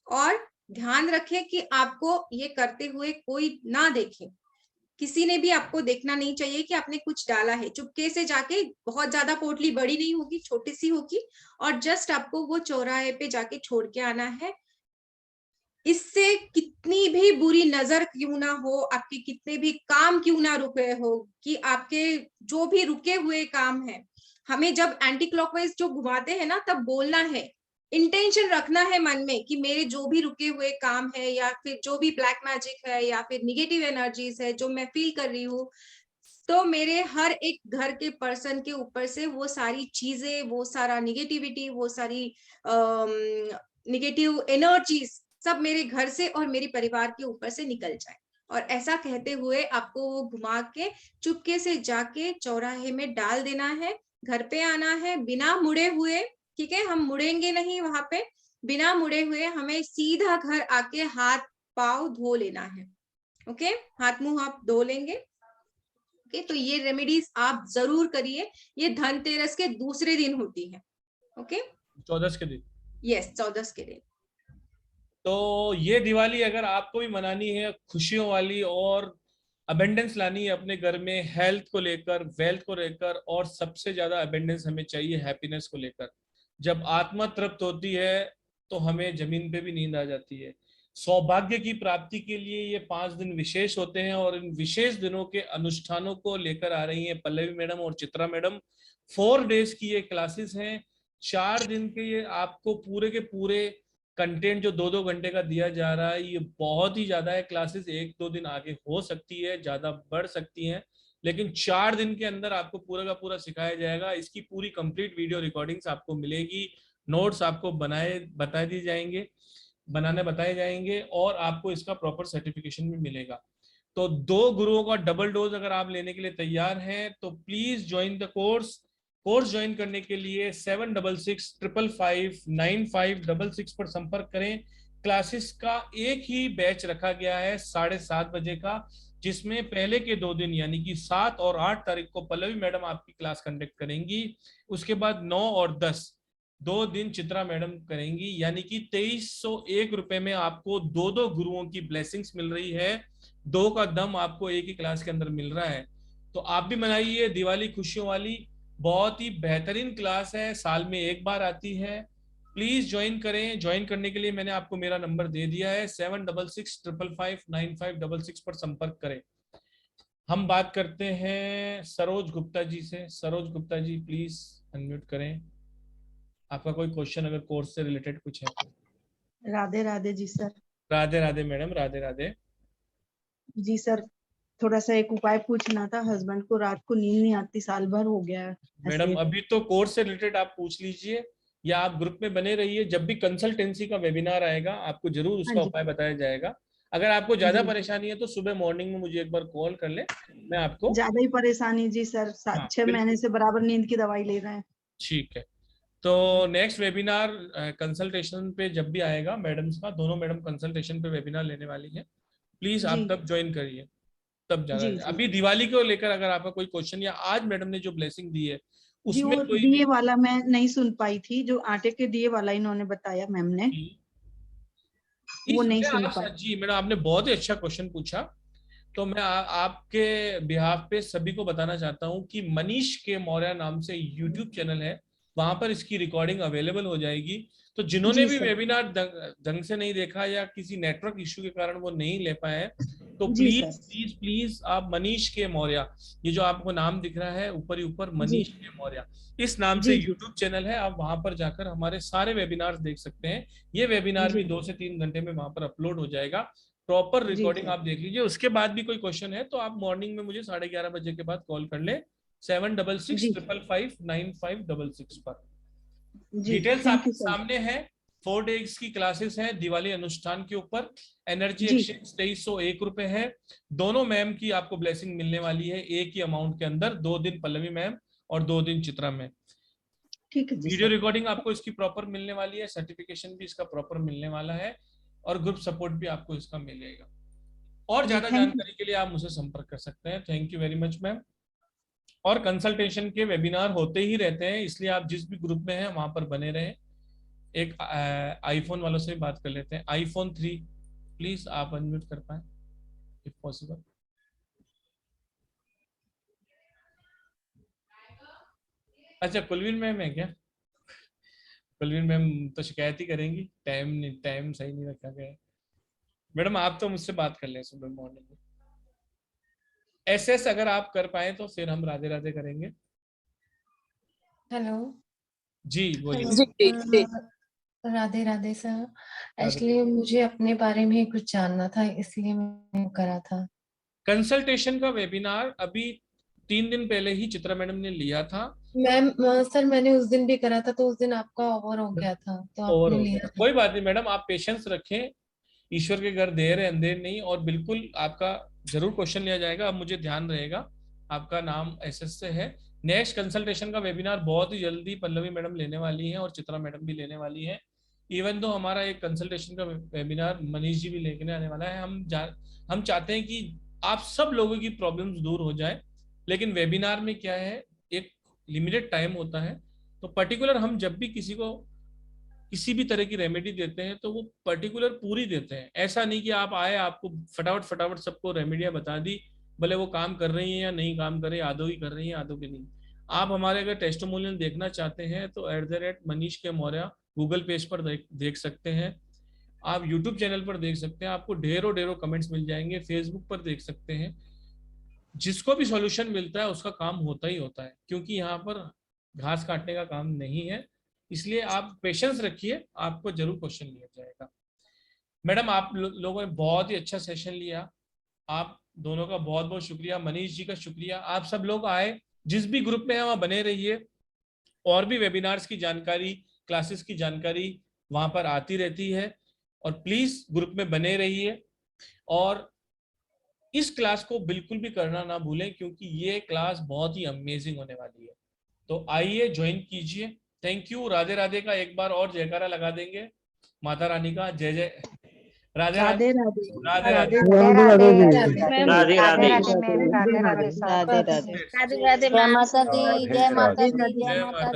और ध्यान रखें कि आपको ये करते हुए कोई ना देखे, किसी ने भी आपको देखना नहीं चाहिए कि आपने कुछ डाला है। चुपके से जाके, बहुत ज्यादा पोटली बड़ी नहीं होगी, छोटी सी होगी, और जस्ट आपको वो चौराहे पे जाके छोड़ के आना है। इससे कितनी भी बुरी नजर क्यों ना हो, आपके कितने भी काम क्यों ना रुके हो, कि आपके जो भी रुके हुए काम है, हमें जब एंटी क्लॉकवाइज जो घुमाते हैं ना, तब बोलना है, इंटेंशन रखना है मन में कि मेरे जो भी रुके हुए काम है या फिर जो भी ब्लैक मैजिक है या फिर निगेटिव एनर्जीज है जो मैं फील कर रही हूँ, तो मेरे हर एक घर के पर्सन के ऊपर से वो सारी चीजें, वो सारा निगेटिविटी, वो सारी निगेटिव एनर्जीज सब मेरे घर से और मेरे परिवार के ऊपर से निकल जाए। और ऐसा कहते हुए आपको वो घुमा के चुपके से जाके चौराहे में डाल देना है। घर पे आना है बिना मुड़े हुए, ठीक है, हम मुड़ेंगे नहीं वहां पे, बिना मुड़े हुए हमें सीधा घर आके हाथ पाव धो लेना है। ओके, हाथ मुंह आप धो लेंगे। ओके, तो ये रेमेडीज आप जरूर करिए। ये धनतेरस के दूसरे दिन होती है। ओके, 14 के दिन। यस, 14 के दिन। तो ये दिवाली अगर आपको भी मनानी है, खुशियों वाली और अबेंडेंस लानी है अपने घर में, हेल्थ को लेकर, वेल्थ को लेकर, और सबसे ज्यादा अबेंडेंस हमें चाहिए हैप्पीनेस को लेकर। जब आत्मा तृप्त होती है तो हमें जमीन पे भी नींद आ जाती है। सौभाग्य की प्राप्ति के लिए ये 5 दिन विशेष होते हैं और इन विशेष दिनों के अनुष्ठानों को लेकर आ रही हैं पल्लवी मैडम और चित्रा मैडम। 4 डेज की ये क्लासेस हैं, 4 दिन के ये आपको पूरे के पूरे कंटेंट जो 2-2 घंटे का दिया जा रहा है, ये बहुत ही ज्यादा है। क्लासेस 1-2 दिन आगे हो सकती है, ज्यादा बढ़ सकती हैं, लेकिन 4 दिन के अंदर आपको पूरा का पूरा सिखाया जाएगा। इसकी पूरी कंप्लीट वीडियो रिकॉर्डिंग्स आपको मिलेगी, नोट्स आपको बनाने बताए जाएंगे और आपको इसका प्रॉपर सर्टिफिकेशन भी मिलेगा। तो 2 गुरुओं का डबल डोज अगर आप लेने के लिए तैयार हैं तो please join the course. Course join करने के लिए 7665559566 पर संपर्क करें। क्लासेस का एक ही बैच रखा गया है 7:30 बजे का, जिसमें पहले के 2 दिन यानी कि 7 और 8 तारीख को पल्लवी मैडम आपकी क्लास कंडक्ट करेंगी। उसके बाद 9 और 10 2 दिन चित्रा मैडम करेंगी, यानी कि 2301 रुपए में आपको 2 गुरुओं की ब्लेसिंग्स मिल रही है। 2 का दम आपको एक ही क्लास के अंदर मिल रहा है। तो आप भी मनाइए दिवाली खुशियों वाली। बहुत ही बेहतरीन क्लास है, साल में एक बार आती है। प्लीज ज्वाइन करें। ज्वाइन करने के लिए मैंने आपको मेरा नंबर दे दिया है, 7665559566 पर संपर्क करें। हम बात करते हैं सरोज गुप्ता जी से। सरोज गुप्ता जी प्लीज अनम्यूट करें। आपका कोई क्वेश्चन अगर कोर्स से रिलेटेड कुछ है तो। राधे राधे जी सर। राधे राधे मैडम, राधे राधे जी सर, थोड़ा सा एक उपाय पूछना था। हस्बैंड को रात को नींद नहीं आती, साल भर हो गया है। मैडम अभी तो कोर्स से रिलेटेड आप पूछ लीजिए या आप ग्रुप में बने रहिए। जब भी कंसल्टेंसी का वेबिनार आएगा आपको जरूर उसका उपाय बताया जाएगा। अगर आपको ज्यादा परेशानी है तो सुबह मॉर्निंग में मुझे एक बार कॉल कर ले, मैं आपको। ज्यादा ही परेशानी जी सर, 6 महीने से बराबर नींद की दवाई ले रहे हैं। ठीक है, तो नेक्स्ट वेबिनार कंसल्टेशन पे जब भी आएगा मैडम्स का, दोनों मैडम कंसल्टेशन पे वेबिनार लेने वाली है, प्लीज आप तब ज्वाइन करिए, तब ज्यादा। अभी दिवाली को लेकर अगर आपका कोई क्वेश्चन या आज मैडम ने जो ब्लेसिंग दी है उसमें कोई दिए वाला मैं नहीं सुन पाई थी, जो आटे के दिए वाला इन्होंने बताया मैम ने, वो नहीं सुन पाई। जी मैडम, आपने बहुत ही अच्छा क्वेश्चन पूछा। तो मैं आपके बिहाफ पे सभी को बताना चाहता हूं कि मनीष के मौर्य नाम से यूट्यूब चैनल है, वहां पर इसकी रिकॉर्डिंग अवेलेबल हो जाएगी। तो जिन्होंने भी वेबिनार ढंग से नहीं देखा या किसी नेटवर्क इश्यू के कारण वो नहीं ले पाए, तो प्लीज आप मनीष के मौर्य, ये जो आपको नाम दिख रहा है ऊपर ही ऊपर, मनीष के मौर्य, इस नाम से यूट्यूब चैनल है। आप वहां पर जाकर हमारे सारे वेबिनार देख सकते हैं। ये वेबिनार भी 2 से 3 घंटे में वहां पर अपलोड हो जाएगा। प्रॉपर रिकॉर्डिंग आप देख लीजिए। उसके बाद भी कोई क्वेश्चन है तो आप मॉर्निंग में मुझे 11:30 बजे के बाद कॉल कर ले, 7665559566 पर। जी डिटेल्स थैंक आपके यू सर। सामने है। 4 डेज की क्लासेस हैं दिवाली अनुष्ठान के ऊपर। एनर्जी जी एक्सचेंज 2301 रुपए है। दोनों मैम की आपको ब्लेसिंग मिलने वाली है एक ही अमाउंट के अंदर, 2 दिन पल्लवी मैम और 2 दिन चित्रा मैम। ठीक है जी वीडियो सर। रिकॉर्डिंग आपको इसकी प्रॉपर मिलने वाली है, सर्टिफिकेशन भी इसका प्रॉपर मिलने वाला है और ग्रुप सपोर्ट भी आपको इसका मिलेगा। और जी ज्यादा थैंक यू। जानकारी के लिए आप मुझसे संपर्क कर सकते हैं। Thank you very much ma'am. और कंसल्टेशन के वेबिनार होते ही रहते हैं, इसलिए आप जिस भी ग्रुप में हैं वहां पर बने रहें। एक आईफोन वालों से बात कर लेते हैं। आईफोन 3 प्लीज आप अनम्यूट कर पाए इफ पॉसिबल। अच्छा कुलवीन मैम है क्या? कुलवीन मैम तो शिकायत ही करेंगी, टाइम सही नहीं रखा गया है। मैडम आप तो मुझसे बात कर लें सुबह मॉर्निंग में। एसएस अगर आप कर पाए तो फिर हम राधे राधे करेंगे। हेलो। जी बोलिए। राधे राधे सर। राधे। एक्चुअली मुझे अपने बारे में कुछ जानना था, इसलिए मैंने करा था। कंसल्टेशन का वेबिनार अभी 3 दिन पहले ही चित्रा मैडम ने लिया था। मैम सर मैंने उस दिन भी करा था, तो उस दिन आपका ओवर हो गया था, तो ओवर आपने हो लिया गया, था। कोई बात नहीं मैडम, आप पेशेंस रखें। ईश्वर के घर देर है अंधेर नहीं, और बिल्कुल आपका जरूर क्वेश्चन लिया जाएगा। अब मुझे ध्यान रहेगा आपका नाम एसएस से है। नेक्स्ट कंसल्टेशन का वेबिनार बहुत ही जल्दी पल्लवी मैडम लेने वाली हैं और चित्रा मैडम भी लेने वाली हैं। इवन तो हमारा एक कंसल्टेशन का वेबिनार मनीष जी भी लेके आने वाला है। हम चाहते हैं कि आप सब लोगों की प्रॉब्लम्स दूर हो जाए, लेकिन वेबिनार में क्या है, एक लिमिटेड टाइम होता है। तो पर्टिकुलर हम जब भी किसी को किसी भी तरह की रेमेडी देते हैं तो वो पर्टिकुलर पूरी देते हैं। ऐसा नहीं कि आप आए आपको फटाफट सबको रेमेडियां बता दी, भले वो काम कर रही हैं या नहीं काम कर रही, आधो ही कर रही हैं आधो की नहीं। आप हमारे अगर टेस्टिमोनियल देखना चाहते हैं तो @मनीष के मौर्य गूगल पेज पर देख सकते हैं। आप यूट्यूब चैनल पर देख सकते हैं, आपको ढेरों कमेंट्स मिल जाएंगे। फेसबुक पर देख सकते हैं। जिसको भी सॉल्यूशन मिलता है उसका काम होता ही होता है, क्योंकि यहाँ पर घास काटने का काम नहीं है। इसलिए आप पेशेंस रखिए, आपको जरूर क्वेश्चन लिया जाएगा। मैडम आप लोगों ने बहुत ही अच्छा सेशन लिया, आप दोनों का बहुत बहुत शुक्रिया। मनीष जी का शुक्रिया। आप सब लोग आए, जिस भी ग्रुप में है वहाँ बने रहिए। और भी वेबिनार्स की जानकारी, क्लासेस की जानकारी वहां पर आती रहती है, और प्लीज ग्रुप में बने रहिए। और इस क्लास को बिल्कुल भी करना ना भूलें, क्योंकि ये क्लास बहुत ही अमेजिंग होने वाली है। तो आइए ज्वाइन कीजिए। Thank you. राधे राधे का एक बार और जयकारा लगा देंगे माता रानी का। जय जय राधे राधे राधे राधे राधे राधे राधे राधे। राधे राधे राधे राधे राधे। जय माता दी, जय माता दी, जय माता।